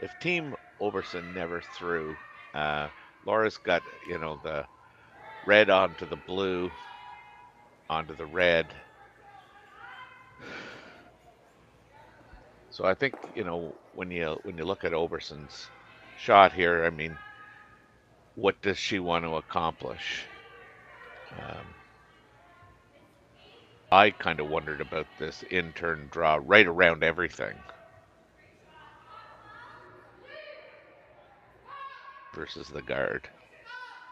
if Team Oberson never threw, Laura's got, the red onto the blue, onto the red. So I think, when you look at Oberson's shot here, I mean, what does she want to accomplish? I kind of wondered about this in-turn draw right around everything versus the guard.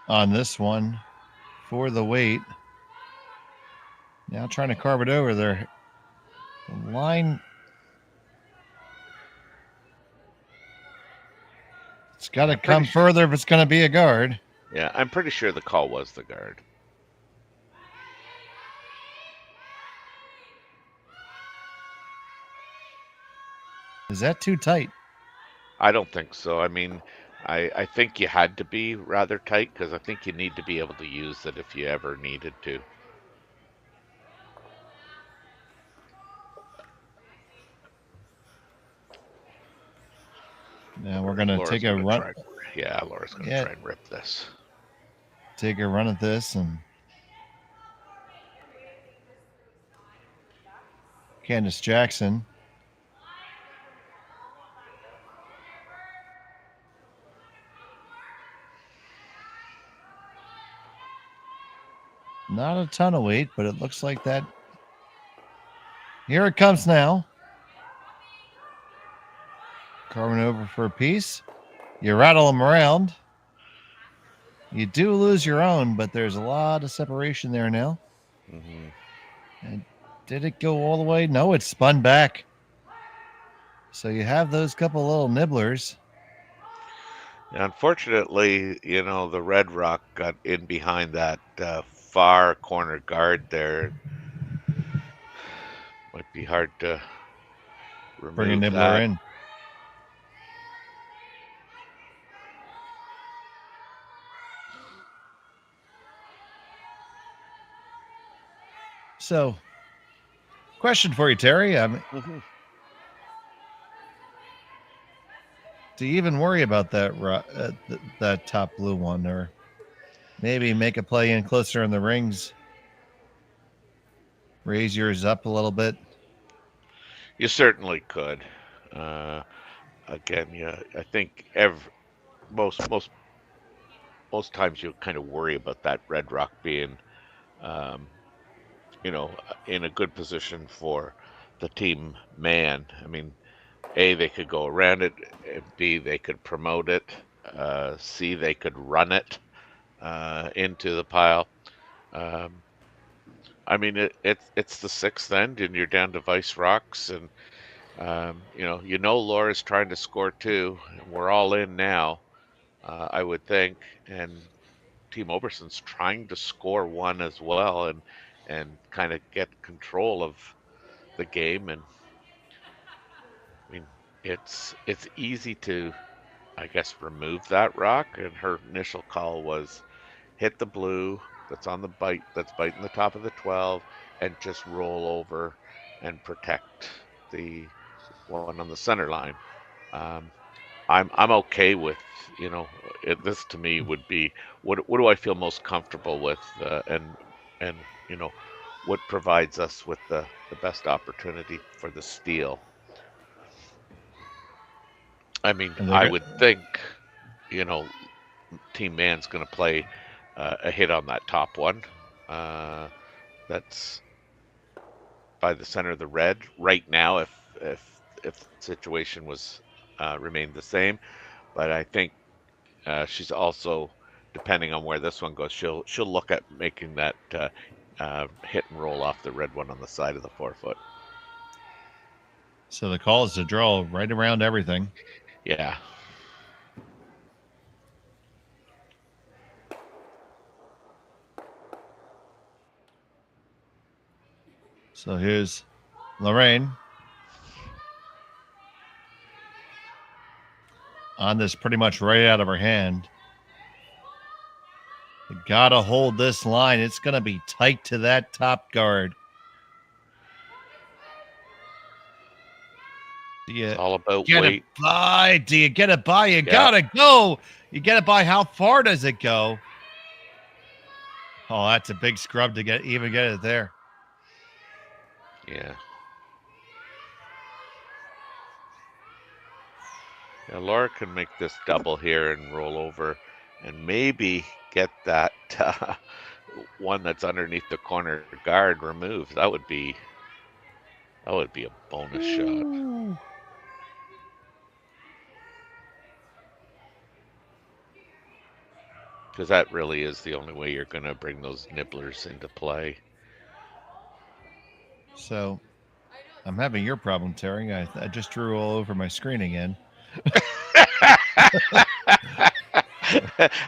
On this one, for the weight. Now trying to carve it over there. The line. It's got to come further if it's going to be a guard. Yeah, I'm pretty sure the call was the guard. Is that too tight? I don't think so. I mean, I think you had to be rather tight because I think you need to be able to use it if you ever needed to. Now we're going to take a run. Yeah, Laura's going to try and rip this. Take a run at this and Candace Jackson. Not a ton of weight, but it looks like that. Here it comes now. Corbin over for a piece. You rattle them around. You do lose your own, but there's a lot of separation there now. Mm-hmm. And did it go all the way? No, it spun back. So you have those couple little nibblers. Unfortunately, the Red Rock got in behind that far corner guard there. Might be hard to remove Bring a nibbler that. in. So, question for you, Terry. Do you even worry about that top blue one, or maybe make a play in closer in the rings? Raise yours up a little bit. You certainly could. Again, I think most times you kind of worry about that Red Rock being, in a good position for the team Mann. I mean, A, they could go around it. B, they could promote it. C, they could run it into the pile. I mean, it's the sixth end, and you're down to Vice Rocks, and Laura's trying to score too. And we're all in now, I would think, and Team Oberson's trying to score one as well, and kind of get control of the game. And I mean, it's easy to, I guess, remove that rock. And her initial call was hit the blue that's on the bite, that's biting the top of the 12, and just roll over and protect the one on the center line. I'm okay with, this to me would be what do I feel most comfortable with, and what provides us with the best opportunity for the steal. I mean, I would think, Team Mann's going to play a hit on that top one. That's by the center of the red right now. If the situation was remained the same, but I think she's also, depending on where this one goes, she'll look at making that hit and roll off the red one on the side of the 4-foot. So the call is to draw right around everything. Yeah. So here's Lorraine on this pretty much right out of her hand. You gotta hold this line. It's gonna be tight to that top guard. Do you It's all about get weight. it by? Do you get it by? You Yeah. gotta go. You get it by. How far does it go? Oh, that's a big scrub to get it there. Yeah. Yeah, Laura can make this double here and roll over and maybe get that one that's underneath the corner guard removed. That would be a bonus shot. Because that really is the only way you're going to bring those nibblers into play. So, I'm having your problem, Terry. I just drew all over my screen again.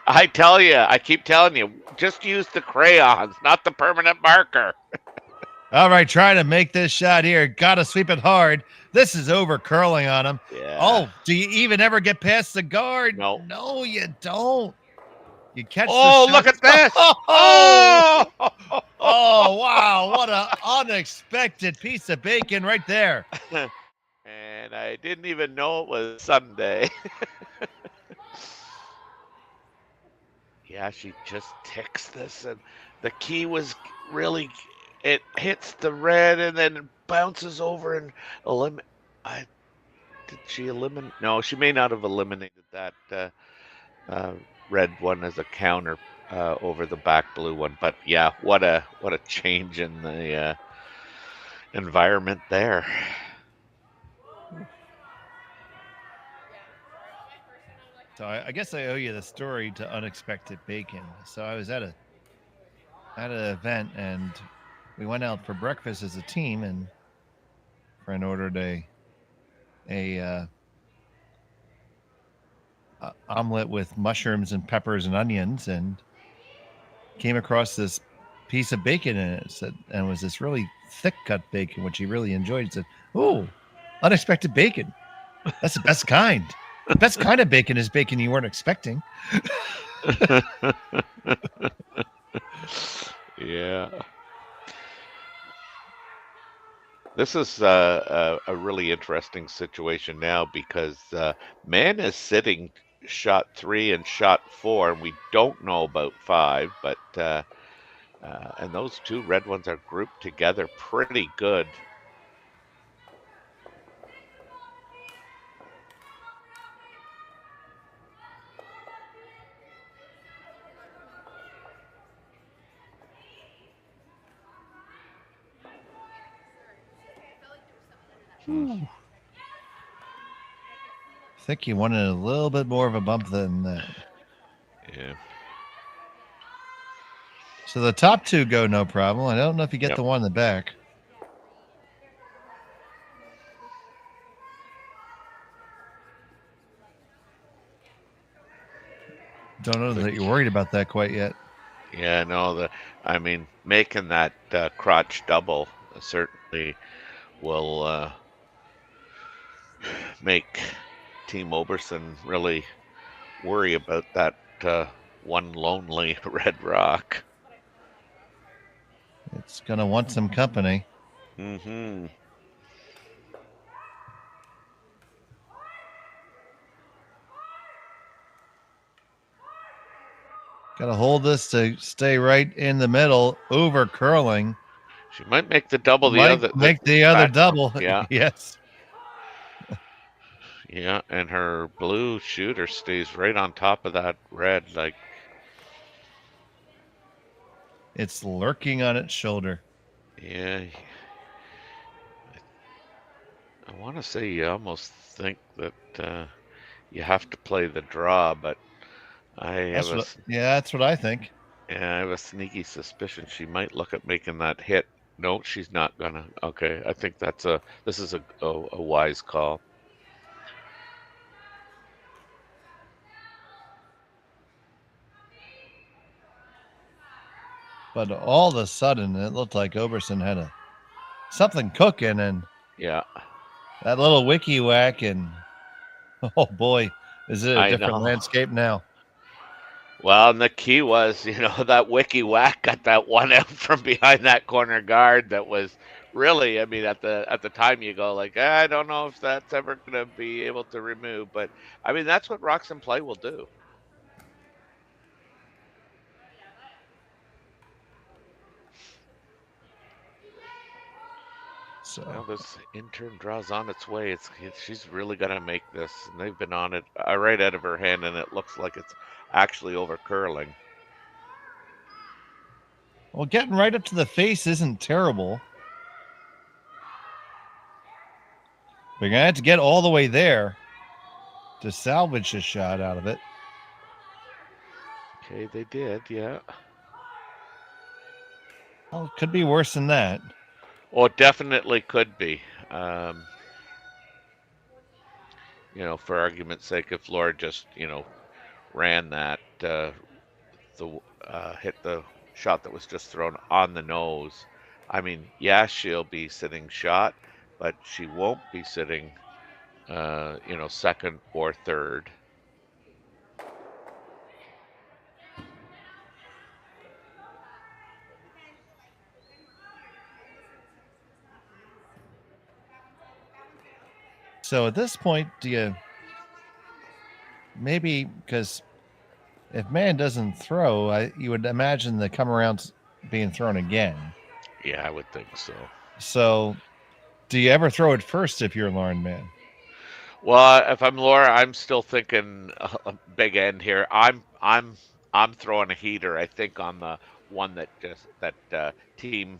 I tell you, I keep telling you, just use the crayons, not the permanent marker. All right, trying to make this shot here. Got to sweep it hard. This is over curling on him. Yeah. Oh, do you even ever get past the guard? No. No, you don't. You catch Oh, the shot. look at this. Oh, oh, wow. What an unexpected piece of bacon right there. And I didn't even know it was Sunday. Yeah, she just ticks this, and the key was really, it hits the red and then it bounces over and did she eliminate? No, she may not have eliminated that red one as a counter over the back blue one. But yeah, what a change in the environment there. So I guess I owe you the story to Unexpected Bacon. So I was at an event and we went out for breakfast as a team, and friend ordered a omelet with mushrooms and peppers and onions, and came across this piece of bacon in it. And it was this really thick cut bacon, which he really enjoyed. He said, "Oh, unexpected bacon. That's the best kind. The best kind of bacon is bacon you weren't expecting." Yeah. This is a really interesting situation now because Mann is sitting shot 3 and shot 4, and we don't know about 5, but and those two red ones are grouped together pretty good. I think you wanted a little bit more of a bump than that. Yeah. So the top two go no problem. I don't know if you get the one in the back. Don't know that you're worried about that quite yet. Yeah, no, I mean, making that crotch double certainly will make Team Oberson really worry about that one lonely red rock. It's going to want some company. Mm-hmm. Got to hold this to stay right in the middle, over curling. She might make the double. Make the other double. Yeah. Yes. Yeah, and her blue shooter stays right on top of that red, like it's lurking on its shoulder. Yeah. I want to say you almost think that you have to play the draw, but that's what I think. Yeah, I have a sneaky suspicion she might look at making that hit. No, she's not gonna. Okay, I think this is a wise call. But all of a sudden, it looked like Oberson had something cooking, and yeah, that little wiki whack, and oh boy, is it a different landscape now? Well, and the key was, that wiki whack got that one out from behind that corner guard that was Really, I mean, at the time you go like, I don't know if that's ever gonna be able to remove, but I mean that's what rocks and play will do. So Well, this intern draws on its way. She's really gonna make this, and they've been on it right out of her hand, and it looks like it's actually over curling. well, getting right up to the face isn't terrible. They're gonna have to get all the way there to salvage a shot out of it. Okay, they did, yeah. Well, it could be worse than that. Well, it definitely could be. Um, for argument's sake, if Laura just, ran that, hit the shot that was just thrown on the nose. I mean, yeah, she'll be sitting shot, but she won't be sitting, second or third. So at this point, do you maybe, because if Mann doesn't throw, you would imagine the come around's being thrown again. Yeah, I would think so. So do you ever throw it first if you're Lauren Mann? Well, if I'm Laura, I'm still thinking a big end here. I'm throwing a heater. I think on the one that team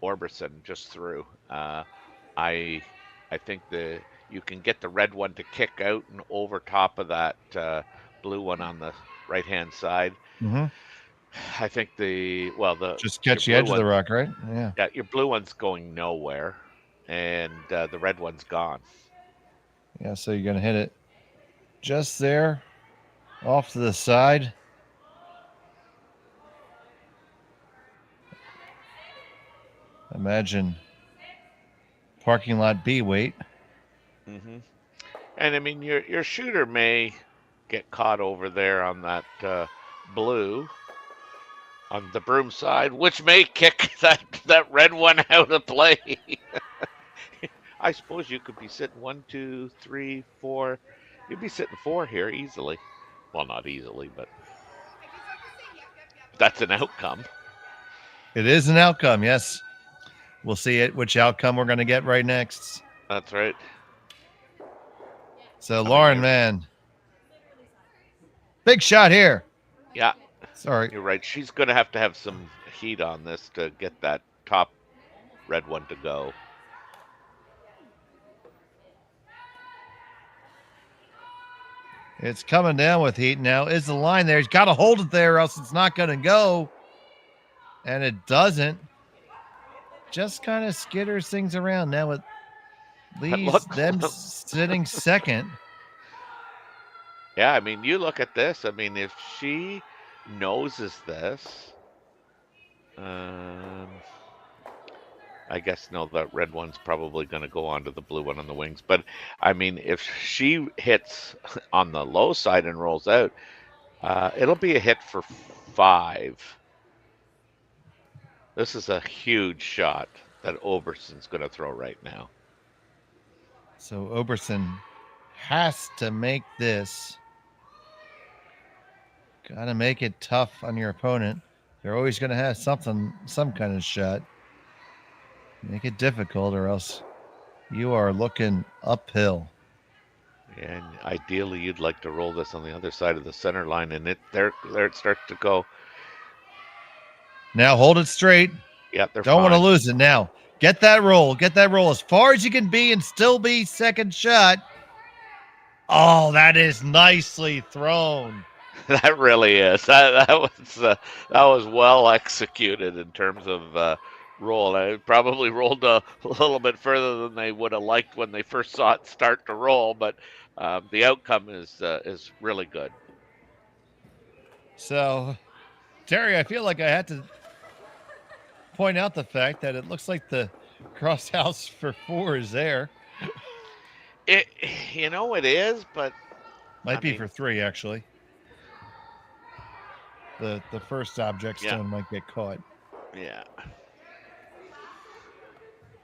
Oberson just threw. I I think you can get the red one to kick out and over top of that blue one on the right hand side. Mm-hmm. I think the just catch the edge of the rock, right? Yeah. Yeah, your blue one's going nowhere, and the red one's gone. Yeah, so you're gonna hit it just there, off to the side. Imagine parking lot B weight. Mm-hmm. And I mean, your shooter may get caught over there on that blue on the broom side, which may kick that red one out of play. I suppose you could be sitting 1, 2, 3, 4. You'd be sitting 4 here easily. Well, not easily, but that's an outcome. It is an outcome, yes. We'll see which outcome we're going to get right next. That's right. So, Lauren Mann. Big shot here. Yeah. Sorry. You're right. She's going to have some heat on this to get that top red one to go. It's coming down with heat now. Is the line there? He's got to hold it there or else it's not going to go. And it doesn't. Just kind of skitters things around. Now it leaves them sitting second. Yeah, I mean, you look at this. I mean, if she noses this, I guess no, the red one's probably going to go onto the blue one on the wings. But I mean, if she hits on the low side and rolls out, it'll be a hit for 5. This is a huge shot that Oberson's going to throw right now. So Oberson has to make this. Got to make it tough on your opponent. They're always going to have some kind of shot. Make it difficult or else you are looking uphill. And ideally, you'd like to roll this on the other side of the center line, and there it starts to go. Now hold it straight. Yeah, don't want to lose it now. Get that roll. Get that roll as far as you can be and still be second shot. Oh, that is nicely thrown. That really is. That was well executed in terms of roll. I probably rolled a little bit further than they would have liked when they first saw it start to roll, but the outcome is really good. So, Terry, I feel like I had to point out the fact that it looks like the cross house for 4 is there. It is, but might be for 3 actually. The first object stone might get caught. Yeah.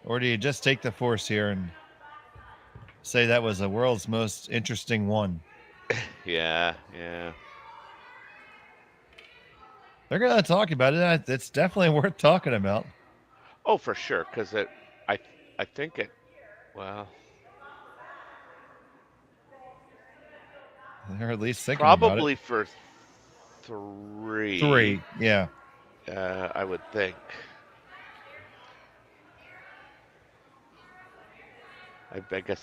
Or do you just take the force here and say that was the world's most interesting one? Yeah. They're going to talk about it. It's definitely worth talking about. Oh, for sure, because I think it. Well, They're at least thinking about probably it. for three. 3, yeah. I would think. I guess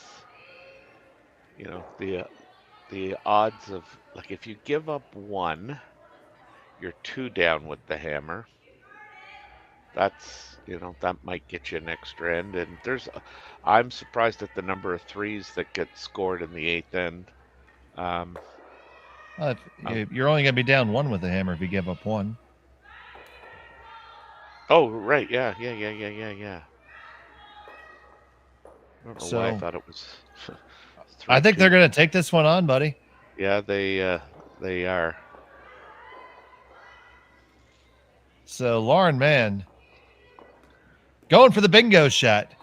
the odds of, like, if you give up 1, you're 2 down with the hammer. That's that might get you an extra end, and I'm surprised at the number of 3s that get scored in the 8th end. You're only going to be down 1 with the hammer if you give up 1. Oh, right, yeah. I don't know why I thought it was 3. I think they're going to take this one on, buddy. Yeah, they are. So Lauren Mann going for the bingo shot.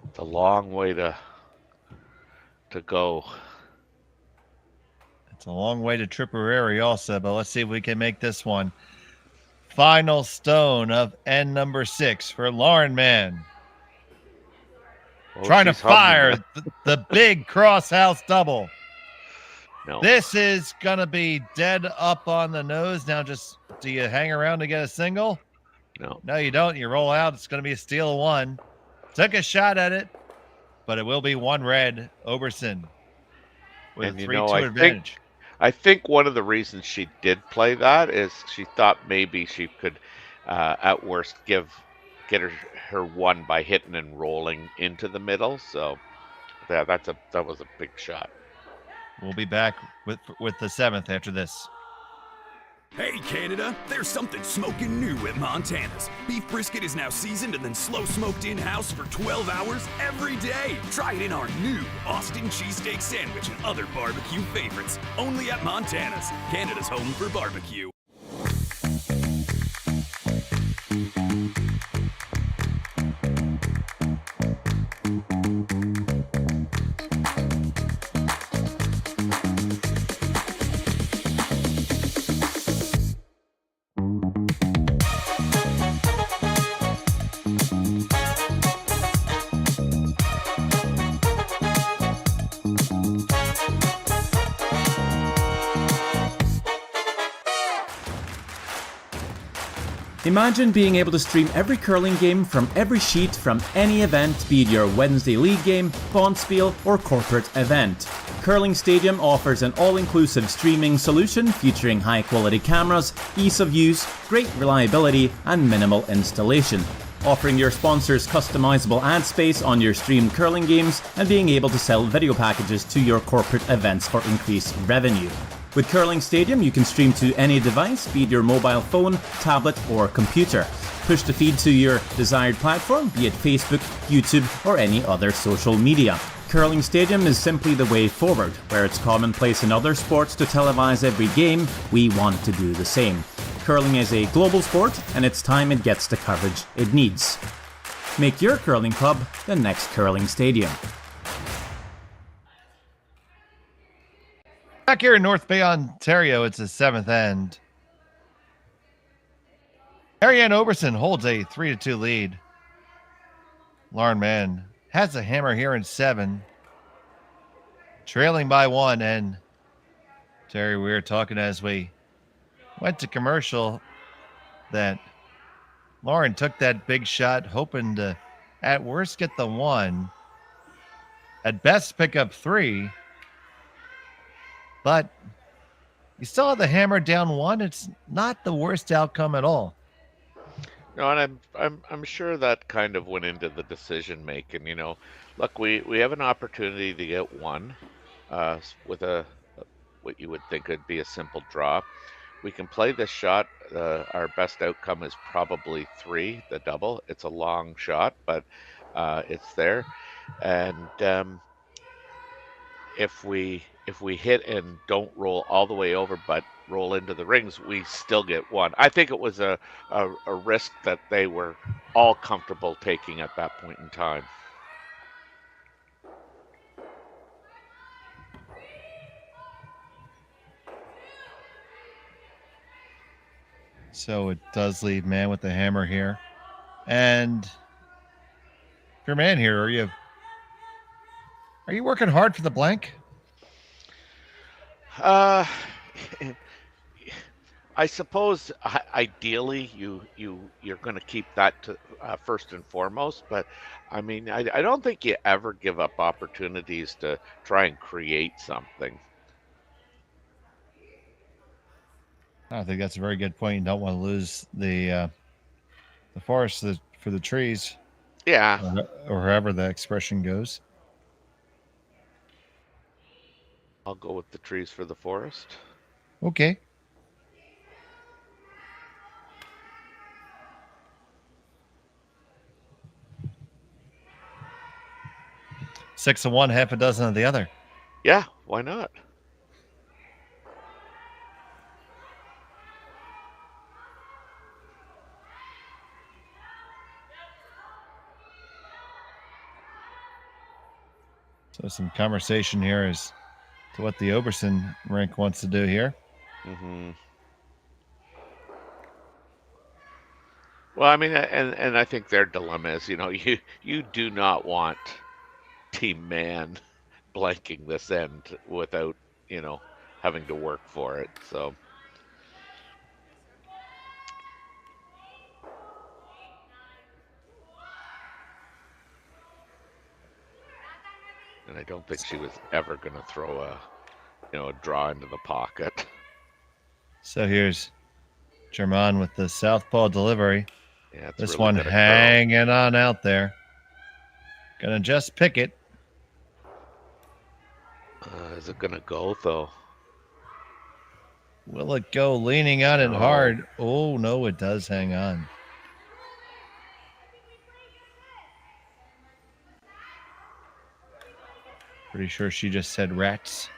It's a long way to go. It's a long way to Tipperary also, but let's see if we can make this one. Final stone of end number 6 for Lauren Mann. Oh, Trying to she's humming fire the big cross-house double. No. This is going to be dead up on the nose. Now just, do you hang around to get a single? No. No, you don't. You roll out. It's going to be a steal of 1. Took a shot at it, but it will be 1 red. Oberson with And a 3-2 advantage. I think one of the reasons she did play that is she thought maybe she could, at worst, get her 1 by hitting and rolling into the middle. So that was a big shot. We'll be back with the 7th after this. Hey Canada, there's something smoking new at Montana's. Beef brisket is now seasoned and then slow smoked in-house for 12 hours every day. Try it in our new Austin cheesesteak sandwich and other barbecue favorites. Only at Montana's, Canada's home for barbecue. Imagine being able to stream every curling game from every sheet from any event, be it your Wednesday league game, Spiel, or corporate event. Curling Stadium offers an all-inclusive streaming solution featuring high-quality cameras, ease of use, great reliability, and minimal installation. Offering your sponsors customizable ad space on your streamed curling games and being able to sell video packages to your corporate events for increased revenue. With Curling Stadium, you can stream to any device, be it your mobile phone, tablet, or computer. Push the feed to your desired platform, be it Facebook, YouTube, or any other social media. Curling Stadium is simply the way forward. Where it's commonplace in other sports to televise every game, we want to do the same. Curling is a global sport, and it's time it gets the coverage it needs. Make your curling club the next Curling Stadium. Back here in North Bay, Ontario, it's the 7th end. Ariane Oberson holds a 3-2 lead. Lauren Mann has a hammer here in 7. Trailing by 1. And Terry, we were talking as we went to commercial that Lauren took that big shot, hoping to, at worst, get the 1. At best, pick up 3. But you still have the hammer down 1. It's not the worst outcome at all. No, and I'm sure that kind of went into the decision making. Look, we have an opportunity to get 1 with what you would think would be a simple draw. We can play this shot. Our best outcome is probably 3, the double. It's a long shot, but it's there, and if we hit and don't roll all the way over, but roll into the rings, we still get one. I think it was a risk that they were all comfortable taking at that point in time. So it does leave Mann with the hammer here. And if you're Mann here, are you working hard for the blank? Uh, I suppose ideally you're going to keep that to first and foremost, but I mean I don't think you ever give up opportunities to try and create something. I think that's a very good point. You don't want to lose the forest for the trees. Yeah. Or however the expression goes. I'll go with the trees for the forest. Okay. Six of one, half a dozen of the other. Yeah, why not? So some conversation here as to what the Oberson rank wants to do here. Mm-hmm. Well, I mean, and I think their dilemma is, you do not want Team Man blanking this end without, having to work for it. So, and I don't think she was ever going to throw a draw into the pocket. So here's Germain with the southpaw delivery. Yeah, it's this really one got a hanging on out there. Gonna just pick it. Is it gonna go though? Will it go leaning on it hard? Oh no, it does hang on. Pretty sure she just said rats.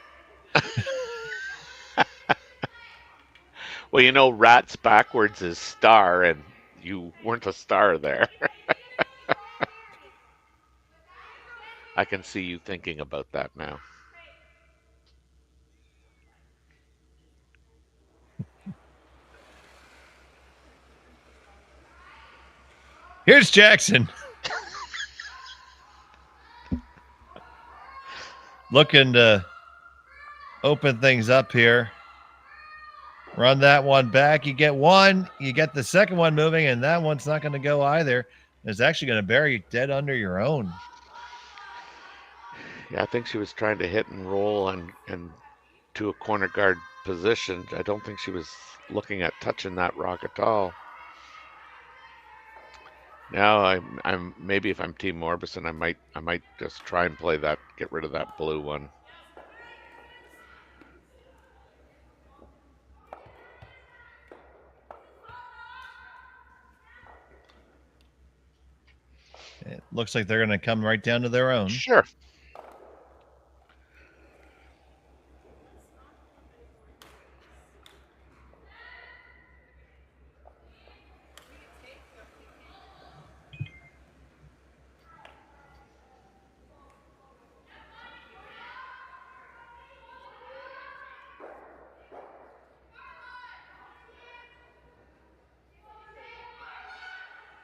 Well, rats backwards is star, and you weren't a star there. I can see you thinking about that now. Here's Jackson. Looking to open things up here. Run that one back. You get one. You get the second one moving, and that one's not going to go either. It's actually going to bury you dead under your own. Yeah, I think she was trying to hit and roll and to a corner guard position. I don't think she was looking at touching that rock at all. Now I'm maybe if I'm Team Orbison, I might just try and play that, get rid of that blue one. It looks like they're going to come right down to their own. Sure.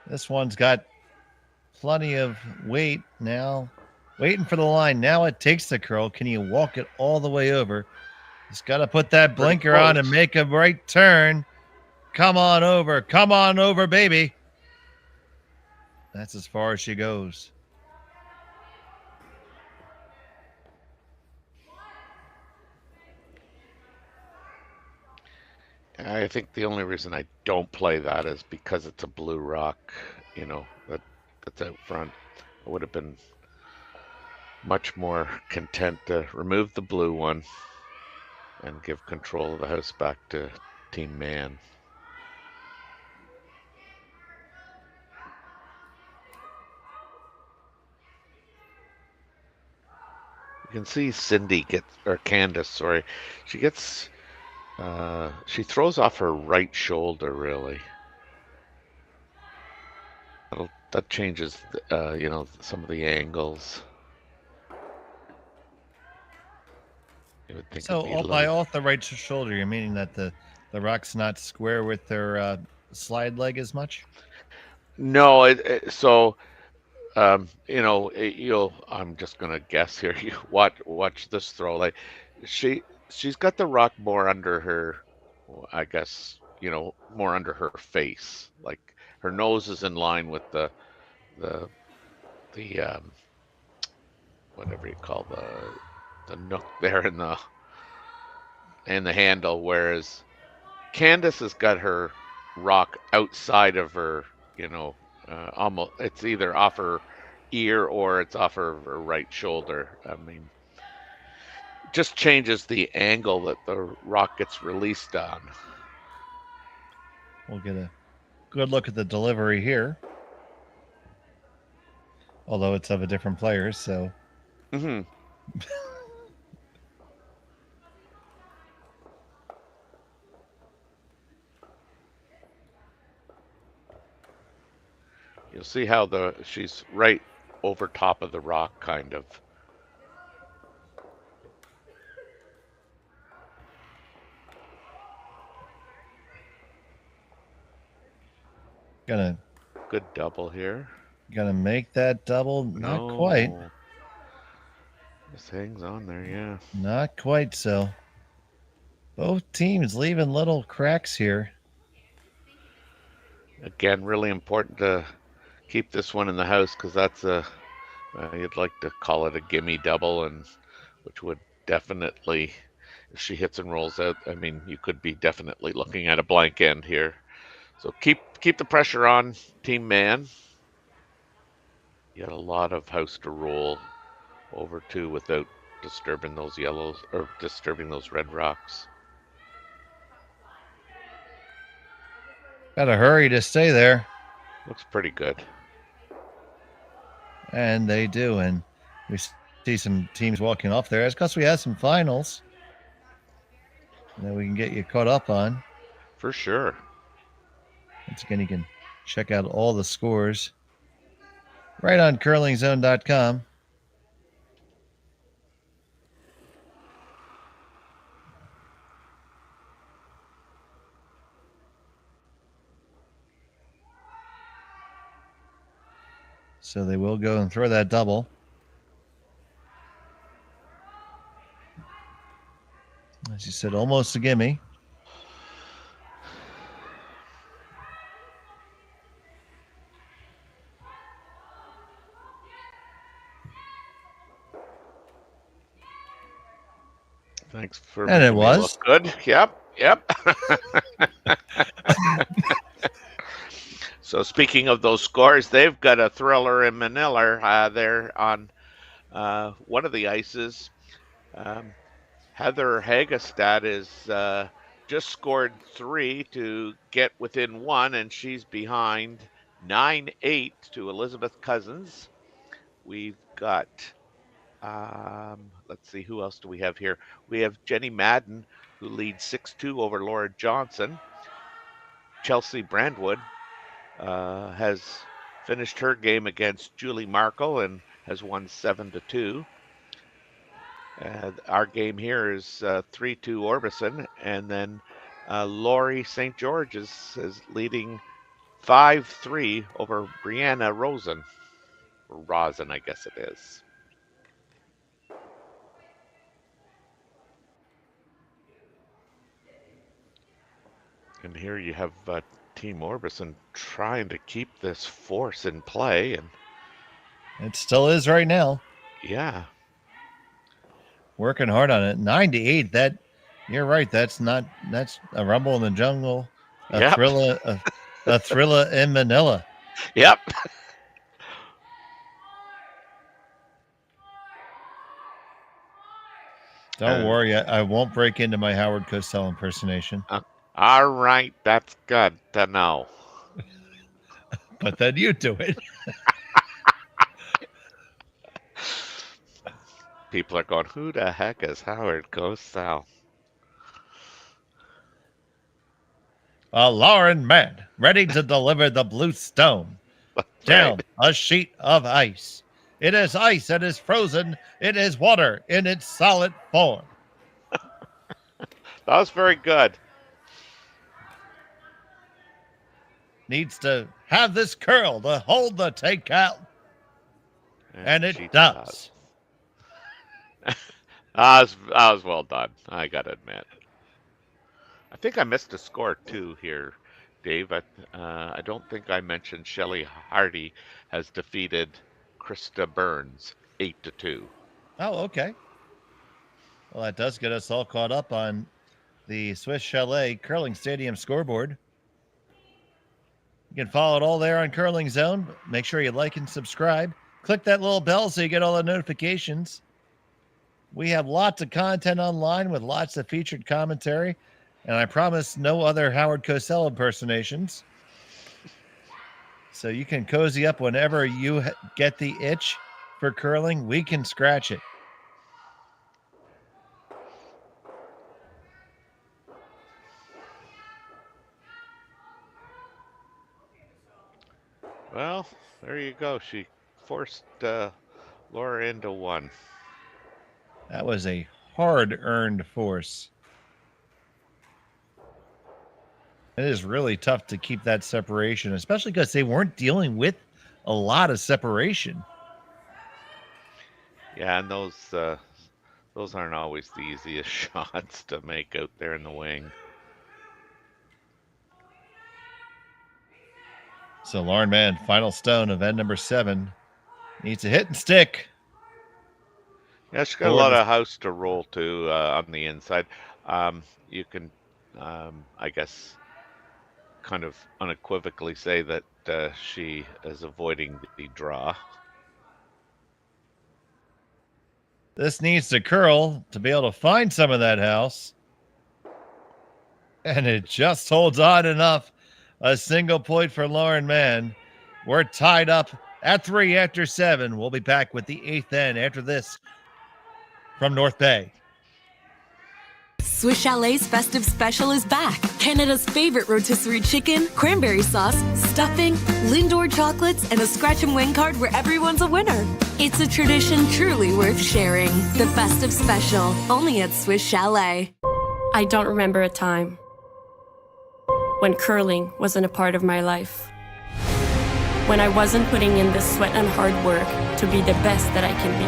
This one's got plenty of weight now. Waiting for the line. Now it takes the curl. Can you walk it all the way over? Just got to put that blinker on and make a right turn. Come on over. Come on over, baby. That's as far as she goes. I think the only reason I don't play that is because it's a blue rock, that's out front. I would have been much more content to remove the blue one and give control of the house back to Team Man. can see Cindy Candace, sorry, she gets, she throws off her right shoulder, really. That changes, some of the angles. You would think it'd be a So by little. off the right shoulder, you're meaning that the rock's not square with their slide leg as much? No, so I'm just gonna guess here. You watch this throw. Like she's got the rock more under her, I guess, more under her face. Like her nose is in line with the the whatever you call the nook there in the handle, whereas Candace has got her rock outside of her, almost it's either off her ear or it's off her right shoulder. I mean, just changes the angle that the rock gets released on. We'll get a good look at the delivery here. Although it's of a different player, so. Mm-hmm. You'll see how she's right over top of the rock, kind of. Gonna Good double here. Gonna make that double. Not No. quite. Just hangs on there, yeah. Not quite so. Both teams leaving little cracks here. Again, really important to keep this one in the house because that's you'd like to call it a gimme double, and which would definitely, if she hits and rolls out, I mean, you could be definitely looking at a blank end here. So keep the pressure on, Team Mann. You got a lot of house to roll over to without disturbing those yellows or disturbing those red rocks. Gotta hurry to stay there. Looks pretty good. And they do. And we see some teams walking off there. It's because we have some finals that we can get you caught up on. For sure. Once again, you can check out all the scores right on curlingzone.com. So they will go and throw that double. As you said, almost a gimme. Thanks for and it making me was look good. Yep. So speaking of those scores, they've got a thriller in Manila there on one of the ices. Heather Hagestad is just scored 3 to get within 1, and she's behind 9-8 to Elizabeth Cousins. We've got, let's see, who else do we have here? We have Jenny Madden, who leads 6-2 over Laura Johnson. Chelsea Brandwood has finished her game against Julie Markle and has won 7-2. Our game here is 3-2 Orbison, and then Laurie St. George is leading 5-3 over Brianna Rosen. Or Rosen, I guess it is. And here you have Team Orbison trying to keep this force in play, and it still is right now. Yeah. Working hard on it. 9-8. That you're right. That's a rumble in the jungle. A thriller in Manila. Yep. Don't worry, I won't break into my Howard Cosell impersonation. All right, that's good to know. But then you do it. people are going, who the heck is Howard Cosell? Lauren Mann, ready to deliver the blue stone. Down a sheet of ice. It is ice, it is frozen, it is water in its solid form. That was very good. Needs to have this curl to hold the takeout. And it does. That was well done, I gotta admit. I think I missed a score too here, Dave. I don't think I mentioned Shelley Hardy has defeated Krista Burns 8-2. Oh, okay. Well, that does get us all caught up on the Swiss Chalet Curling Stadium scoreboard. You can follow it all there on Curling Zone. Make sure you like and subscribe. Click that little bell so you get all the notifications. We have lots of content online with lots of featured commentary. And I promise no other Howard Cosell impersonations. So you can cozy up whenever you get the itch for curling. We can scratch it. Well, there you go. She forced Laura into one. That was a hard-earned force. It is really tough to keep that separation, especially because they weren't dealing with a lot of separation. Yeah, and those aren't always the easiest shots to make out there in the wing. So Lauren Mann, final stone of end number 7, needs a hit and stick. Yeah, she's got a lot of house to roll to on the inside. You can, I guess, kind of unequivocally say that she is avoiding the draw. This needs to curl to be able to find some of that house. And it just holds on enough. A single point for Lauren Mann. We're tied up at 3 after 7. We'll be back with the 8th end after this from North Bay. Swiss Chalet's festive special is back. Canada's favorite rotisserie chicken, cranberry sauce, stuffing, Lindor chocolates, and a scratch and win card where everyone's a winner. It's a tradition truly worth sharing. The festive special, only at Swiss Chalet. I don't remember a time when curling wasn't a part of my life. When I wasn't putting in the sweat and hard work to be the best that I can be.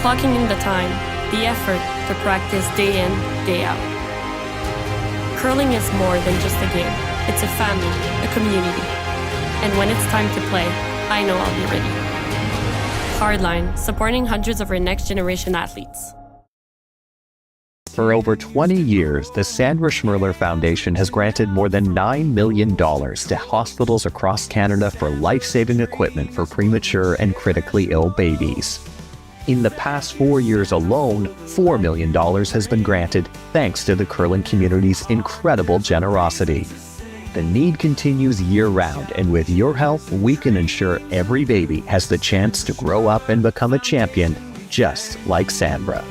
Clocking in the time, the effort to practice day in, day out. Curling is more than just a game. It's a family, a community. And when it's time to play, I know I'll be ready. Hardline, supporting hundreds of our next generation athletes. For over 20 years, the Sandra Schmirler Foundation has granted more than $9 million to hospitals across Canada for life-saving equipment for premature and critically ill babies. In the past 4 years alone, $4 million has been granted thanks to the curling community's incredible generosity. The need continues year-round, and with your help, we can ensure every baby has the chance to grow up and become a champion, just like Sandra.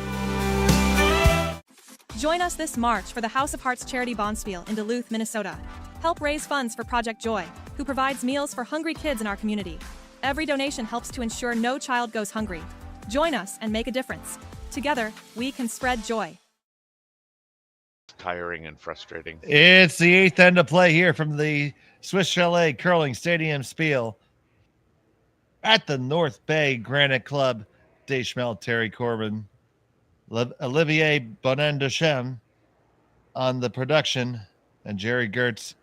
Join us this March for the House of Hearts Charity Bonspiel in Duluth, Minnesota. Help raise funds for Project Joy, who provides meals for hungry kids in our community. Every donation helps to ensure no child goes hungry. Join us and make a difference. Together, we can spread joy. Tiring and frustrating. It's the 8th end of play here from the Swiss Chalet Curling Stadium Spiel at the North Bay Granite Club. Dave Schmel, Terry Corbin, Olivier Bonin-Ducharme on the production, and Jerry Gertz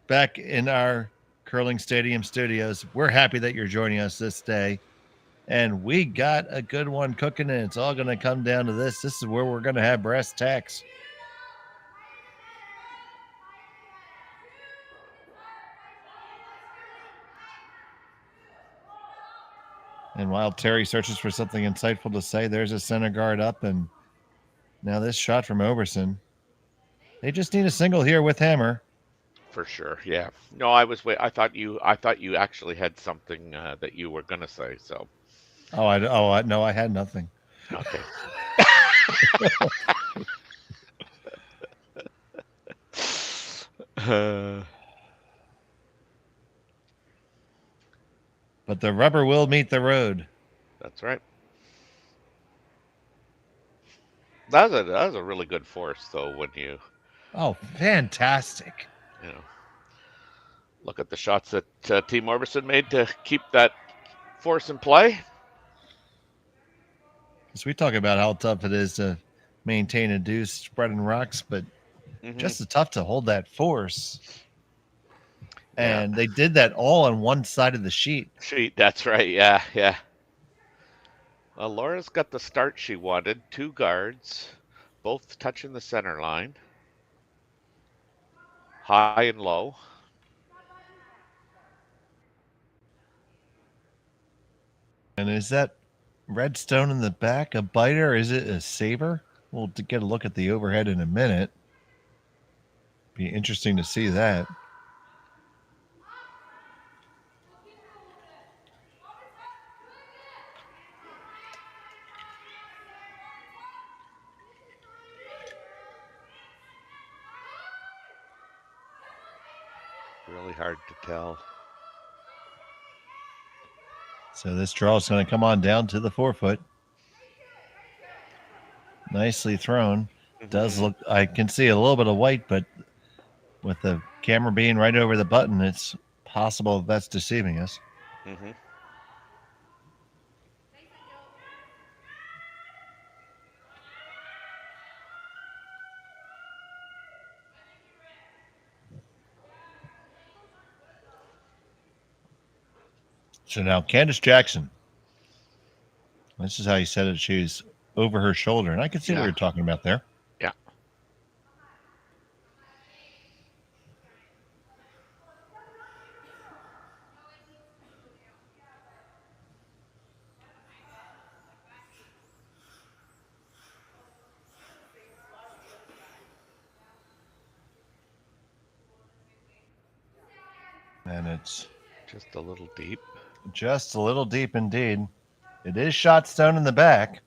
back in our Curling Stadium studios. We're happy that you're joining us this day. And we got a good one cooking, and it's all going to come down to this. This is where we're going to have brass tacks. And while Terry searches for something insightful to say, there's a center guard up, and now this shot from Oberson. They just need a single here with hammer. For sure, yeah. No, I was wait. I thought you actually had something that you were gonna say. So No, I had nothing. Okay. But the rubber will meet the road. That's right. That was a really good force, though. When you Fantastic. Look at the shots that Team Oberson made to keep that force in play. Because we talk about how tough it is to maintain a deuce spreading rocks, but just as tough to hold that force. And they did that all on one side of the sheet. That's right. Yeah. Well, Laura's got the start she wanted. 2 guards, both touching the center line. High and low. And is that red stone in the back a biter, or is it a saber? We'll get a look at the overhead in a minute. Be interesting to see that. Really hard to tell. So this draw is going to come on down to the 4-foot. Nicely thrown. Does look, I can see a little bit of white, but with the camera being right over the button, it's possible that's deceiving us. So now Candace Jackson. This is how you said it. She's over her shoulder. And I can see what you're talking about there. Yeah. And it's just a little deep. Just a little deep indeed. It is shot stone in the back.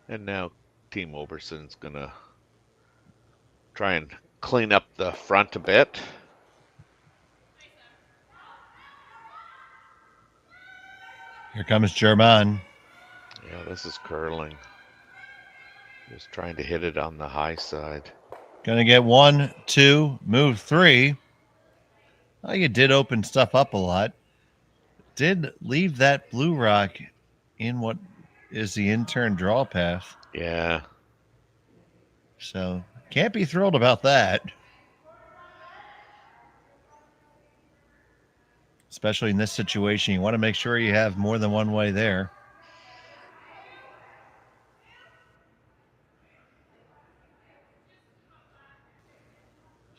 And now Team Oberson's going to try and clean up the front a bit. Here comes German. Yeah, this is curling. Just trying to hit it on the high side. Gonna get 1, 2, move 3. Oh, you did open stuff up a lot. Did leave that blue rock in what is the intern draw path. Yeah. So can't be thrilled about that. Especially in this situation, you want to make sure you have more than one way there.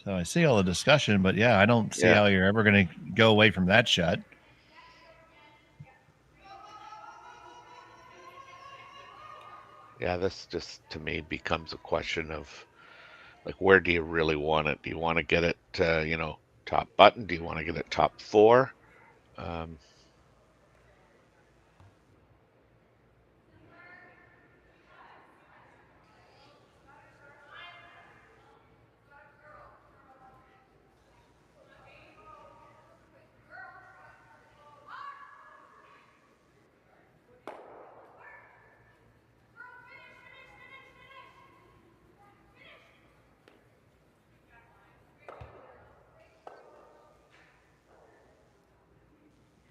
So I see all the discussion, but yeah, I don't see how you're ever going to go away from that shot. Yeah, this just, to me, becomes a question of, like, where do you really want it? Do you want to get it, top button? Do you want to get it top 4?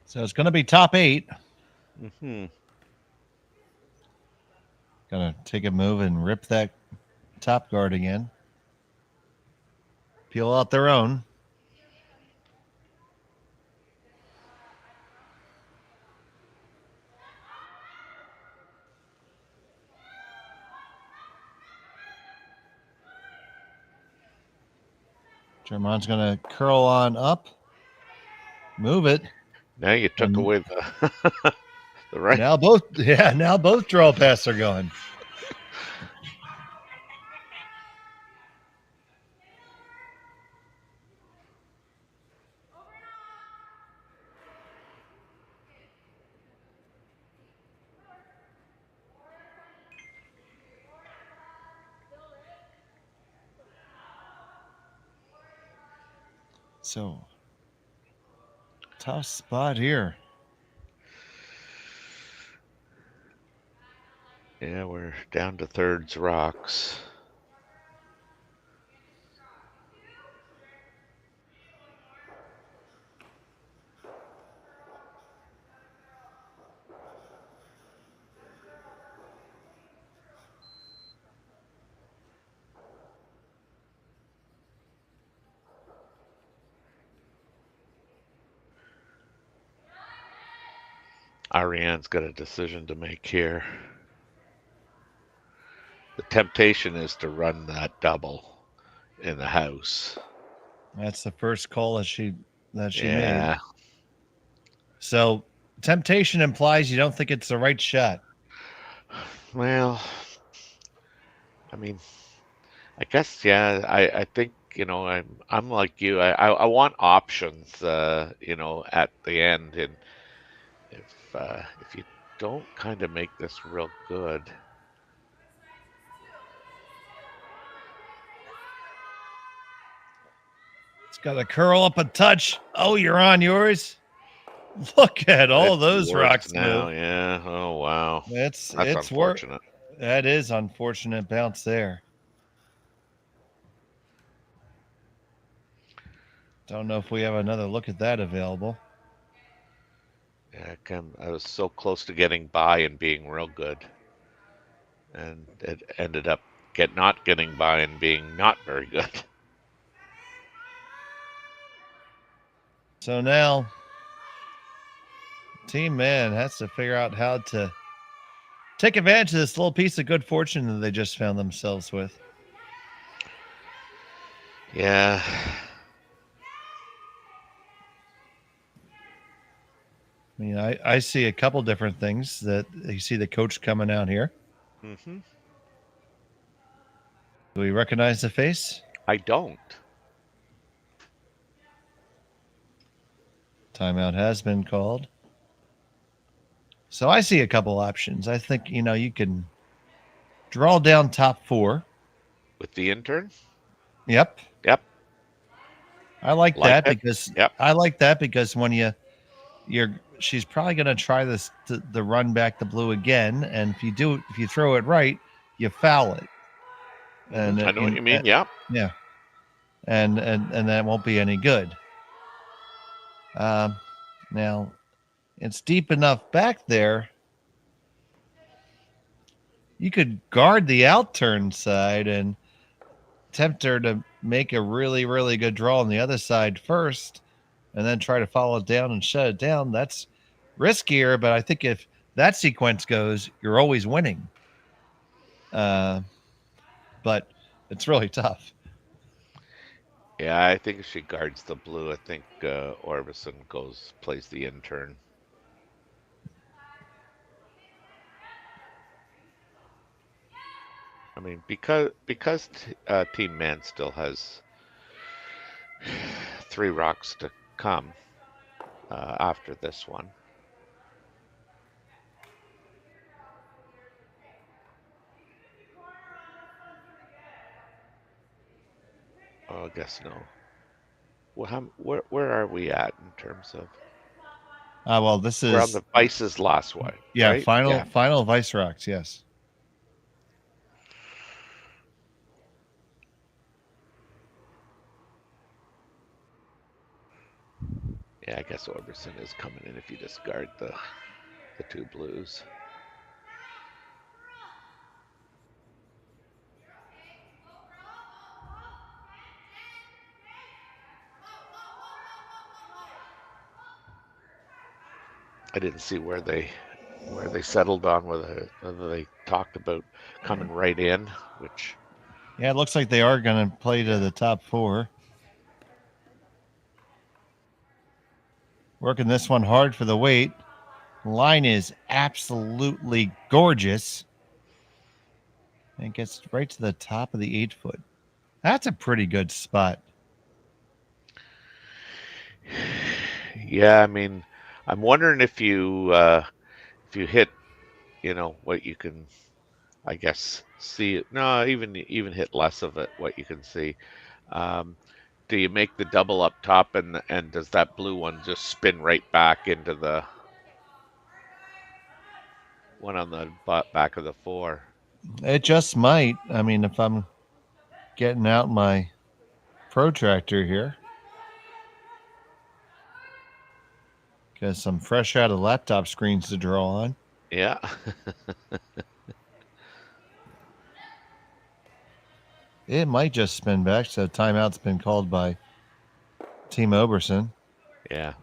So it's going to be top 8. Gonna take a move and rip that top guard again. Peel out their own. German's gonna curl on up. Move it. Now you took away the the right. Now both draw paths are going. So, tough spot here. Yeah, we're down to thirds rocks. Ariane's got a decision to make here. The temptation is to run that double in the house. That's the first call that she made. Yeah. So temptation implies you don't think it's the right shot. Well, I mean, I guess yeah. I think I'm like you. I want options. At the end, and if you don't kind of make this real good. It's got to curl up a touch. Oh, you're on yours. Look at all those rocks now. move. Yeah. Oh wow. That's unfortunate. That is unfortunate bounce there. Don't know if we have another look at that available. Yeah, I was so close to getting by and being real good, and it ended up not getting by and being not very good. So now, Team Mann has to figure out how to take advantage of this little piece of good fortune that they just found themselves with. Yeah. I mean, I see a couple different things that you see the coach coming out here. Mm-hmm. Do we recognize the face? I don't. Timeout has been called. So I see a couple options. I think, you can draw down top four. With the intern? Yep. Yep. I like that it. because Yep. I like that because when she's probably going to try the run back the blue again, and if you throw it right, you foul it. And I know what you mean. Yeah. Yeah. And that won't be any good. Now it's deep enough back there. You could guard the outturn side and tempt her to make a really, really good draw on the other side first, and then try to follow it down and shut it down. That's riskier, but I think if that sequence goes, you're always winning. But it's really tough. Yeah, I think if she guards the blue, I think Oberson plays the intern. I mean, because Team Mann still has 3 rocks to come after this one. Oh, I guess no. Well, where are we at in terms of? Well, this is we're on the Vice's last one. Yeah, right? final Vice rocks. Yes. Yeah, I guess Oberson is coming in if you discard the 2 blues. I didn't see where they settled on whether they talked about coming right in, which. Yeah, it looks like they are going to play to the top 4. Working this one hard for the weight. Line is absolutely gorgeous. And gets right to the top of the 8-foot. That's a pretty good spot. Yeah, I mean, I'm wondering if you hit, what you can, I guess, see it. No, even hit less of it, what you can see. do you make the double up top, and does that blue one just spin right back into the one on the back of the 4? It just might. I mean, if I'm getting out my protractor here, because I'm fresh out of laptop screens to draw on. Yeah. It might just spin back, so timeout's been called by Team Oberson. Yeah.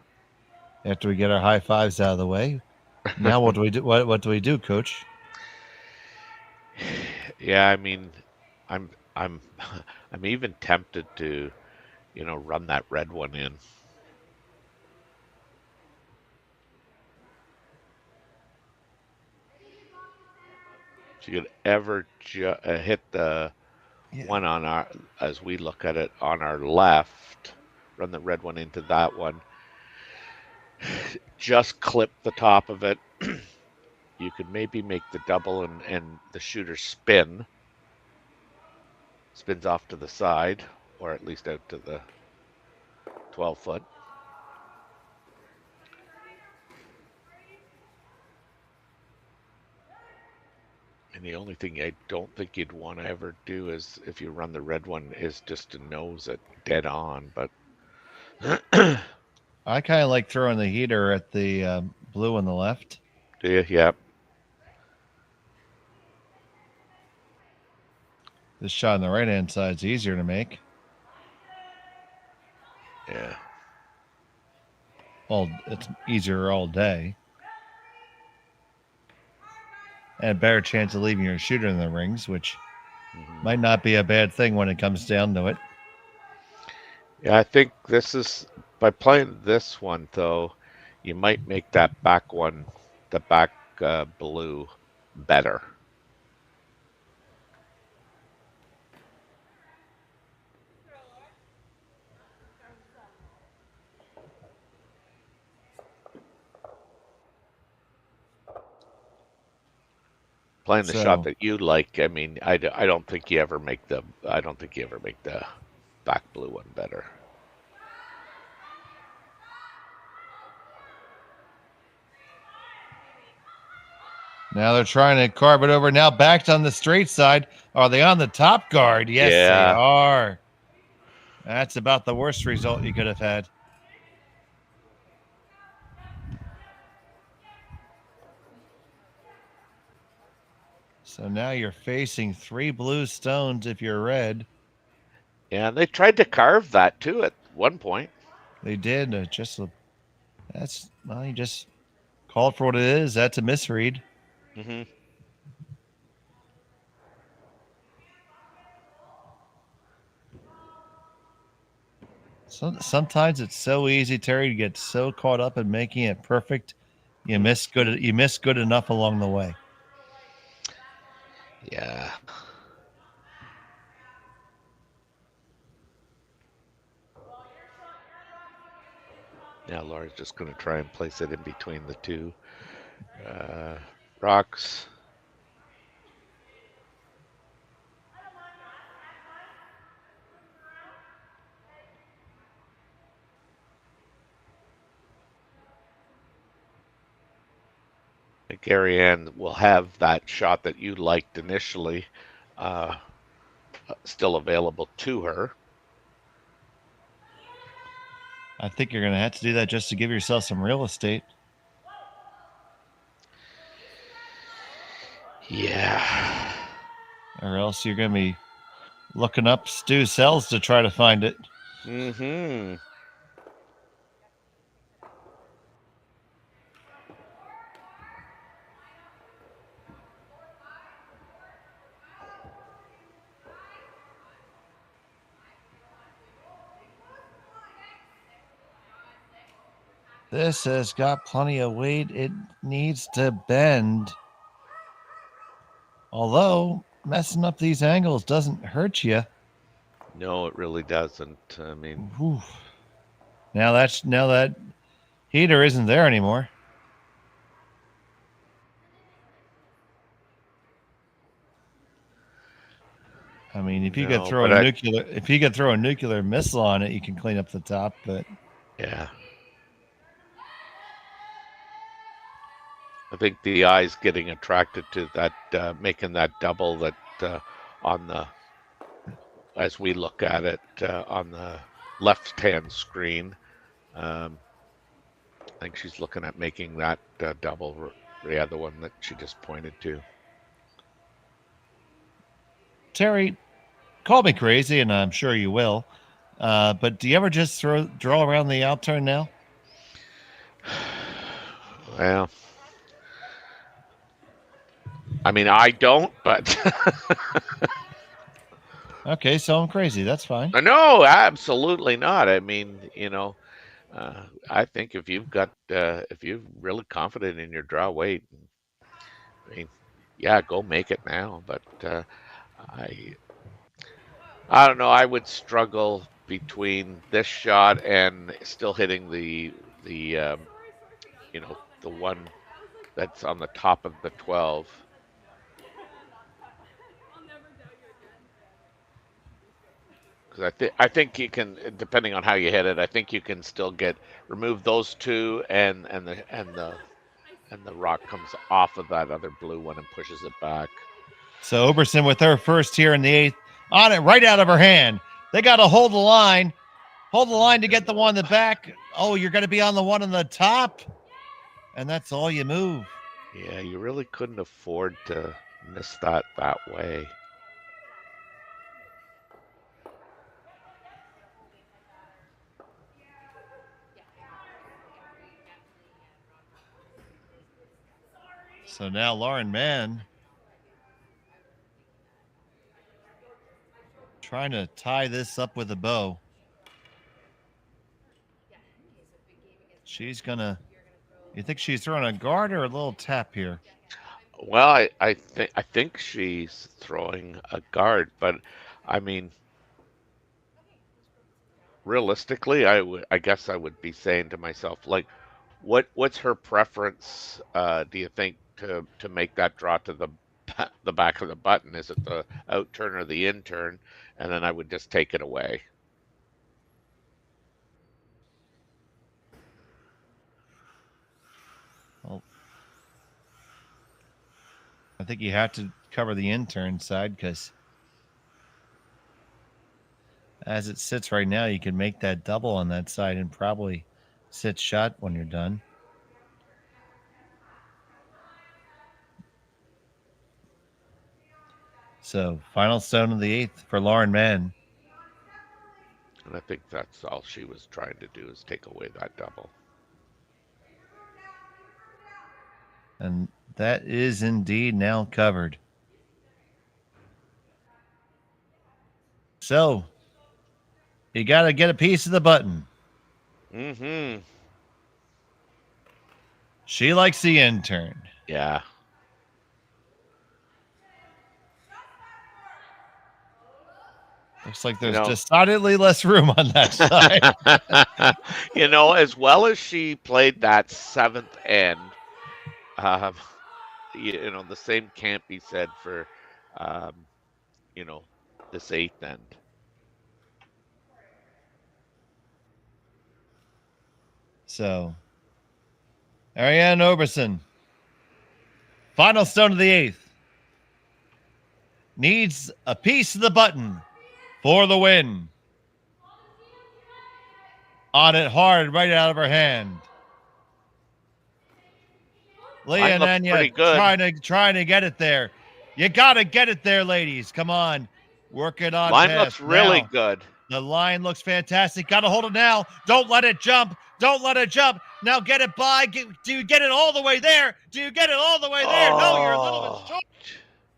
After we get our high fives out of the way. Now what do we do? What do we do, Coach? Yeah, I mean, I'm I'm I'm even tempted to, run that red one in. If you could ever hit the one on our, as we look at it, on our left, run the red one into that one, just clip the top of it. You could maybe make the double and the shooter spins off to the side, or at least out to the 12-foot. And the only thing I don't think you'd want to ever do is, if you run the red one, is just to nose it dead on. But I kind of like throwing the heater at the blue on the left. Do you? Yeah. This shot on the right-hand side is easier to make. Yeah. It's easier all day. And a better chance of leaving your shooter in the rings, which might not be a bad thing when it comes down to it. Yeah, I think this is, by playing this one, though, you might make that back one, the back blue, better. Playing the shot that you like, I mean, I don't think you ever make the back blue one better. Now they're trying to carve it over. Now backed on the straight side. Are they on the top guard? Yes, they are. That's about the worst result you could have had. So now you're facing 3 blue stones if you're red. Yeah, they tried to carve that too at one point. They did. You just called for what it is. That's a misread. Mm-hmm. Sometimes it's so easy, Terry, to get so caught up in making it perfect, you miss good enough along the way. Yeah. Now Laura's just going to try and place it in between the two rocks. I think Ariane will have that shot that you liked initially still available to her. I think you're going to have to do that just to give yourself some real estate. Yeah. Or else you're going to be looking up Stu Sells to try to find it. Mm-hmm. This has got plenty of weight. It needs to bend. Although messing up these angles doesn't hurt you. No, it really doesn't. I mean, now that heater isn't there anymore. I mean, if you could No, throw but a nuclear missile on it, you can clean up the top. But yeah, I think the eye's getting attracted to that, making that double that on the as we look at it on the left-hand screen. I think she's looking at making that double, the other one that she just pointed to. Terry, call me crazy, and I'm sure you will. But do you ever just draw around the out turn now? Well, I mean, I don't, but okay, so I'm crazy. That's fine. No, absolutely not. I mean, I think if you're really confident in your draw weight, I mean, yeah, go make it now. But I I don't know. I would struggle between this shot and still hitting the one that's on the top of the 12. Because I think you can, depending on how you hit it, I think you can still remove those two, and the rock comes off of that other blue one and pushes it back. So Oberson with her first here in the 8th, on it right out of her hand. They got to hold the line to get the one in the back. Oh, you're going to be on the one on the top, and that's all you move. Yeah, you really couldn't afford to miss that way. So now Lauren Mann trying to tie this up with a bow. She's gonna. You think she's throwing a guard or a little tap here? Well, I think she's throwing a guard, but I mean, realistically, I guess I would be saying to myself, like, what's her preference? Do you think to make that draw to the back of the button? Is it the out turn or the in turn? And then I would just take it away. Well, I think you have to cover the in turn side, because as it sits right now, you can make that double on that side and probably sit shot when you're done. So final stone of the 8th for Lauren Mann. And I think that's all she was trying to do, is take away that double. And that is indeed now covered. So you got to get a piece of the button. Mm-hmm. She likes the intern. Yeah. Looks like there's decidedly less room on that side. As well as she played that 7th end, the same can't be said for, this 8th end. So, Ariane Oberson, final stone of the 8th, needs a piece of the button for the win. On it hard, right out of her hand. Leah and Anya trying to get it there. You got to get it there, ladies. Come on. Work it on. Line looks really good. The line looks fantastic. Got to hold it now. Don't let it jump. Don't let it jump. Now get it by. Do you get it all the way there? Do you get it all the way there? No, you're a little bit short.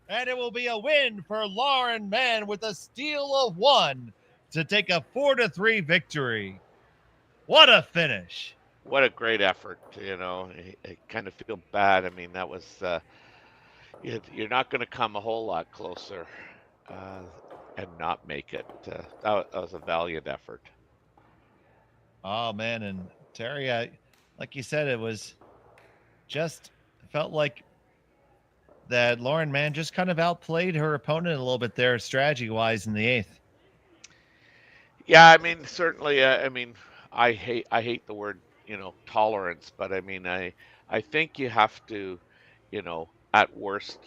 And it will be a win for Lauren Mann with a steal of 1 to take a 4-3 victory. What a finish. What a great effort. I kind of feel bad. I mean, that was, you're not going to come a whole lot closer and not make it. That was a valiant effort. Oh, man. And Terry, like you said, it was just felt like that Lauren Mann just kind of outplayed her opponent a little bit there, strategy-wise, in the 8th. Yeah, I mean, certainly. I mean, I hate the word, tolerance, but I mean, I think you have to, at worst,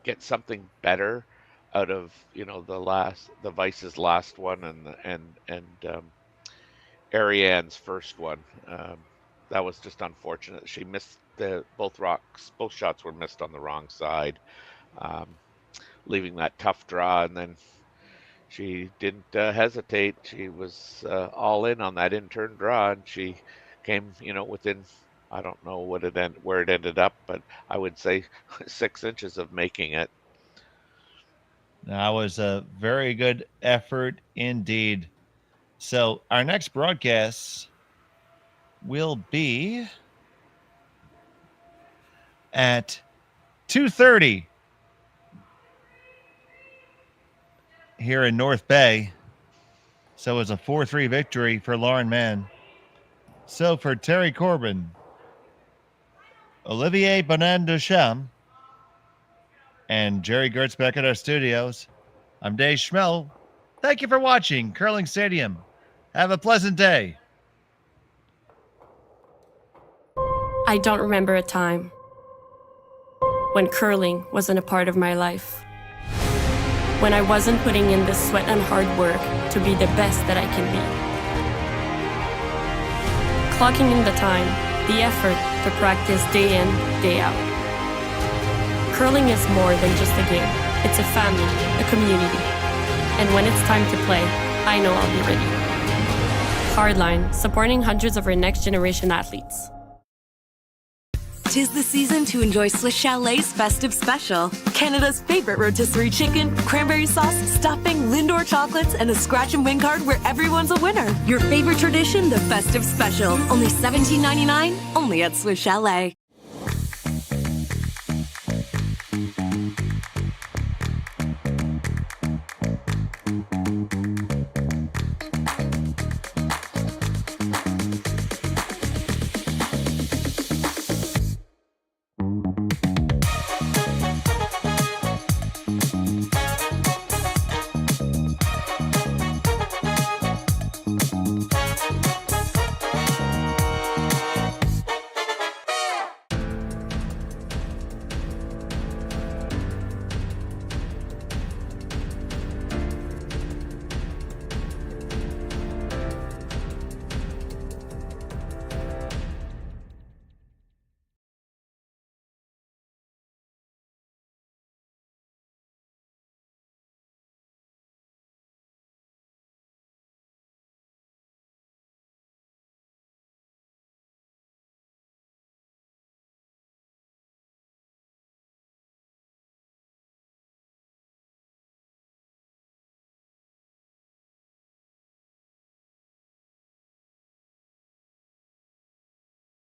get something better out of, the Vice's last one and Ariane's first one. That was just unfortunate. She missed both shots were missed on the wrong side, um, leaving that tough draw, and then she didn't hesitate. She was all in on that in-turn draw, and she came, within, I don't know where it ended up, but I would say 6 inches of making it. That was a very good effort indeed. So our next broadcast will be at 2:30 here in North Bay. So it's a 4-3 victory for Lauren Mann. So for Terry Corbin, Olivier Bonin-Ducharme, and Jerry Gertzbeck at our studios, I'm Dave Schmel. Thank you for watching Curling Stadium. Have a pleasant day. I don't remember a time when curling wasn't a part of my life. When I wasn't putting in the sweat and hard work to be the best that I can be. Clocking in the time, the effort to practice day in, day out. Curling is more than just a game. It's a family, a community. And when it's time to play, I know I'll be ready. Hardline, supporting hundreds of our next generation athletes. 'Tis the season to enjoy Swiss Chalet's festive special. Canada's favorite rotisserie chicken, cranberry sauce, stuffing, Lindor chocolates, and a scratch and win card where everyone's a winner. Your favorite tradition, the festive special. Only $17.99, only at Swiss Chalet.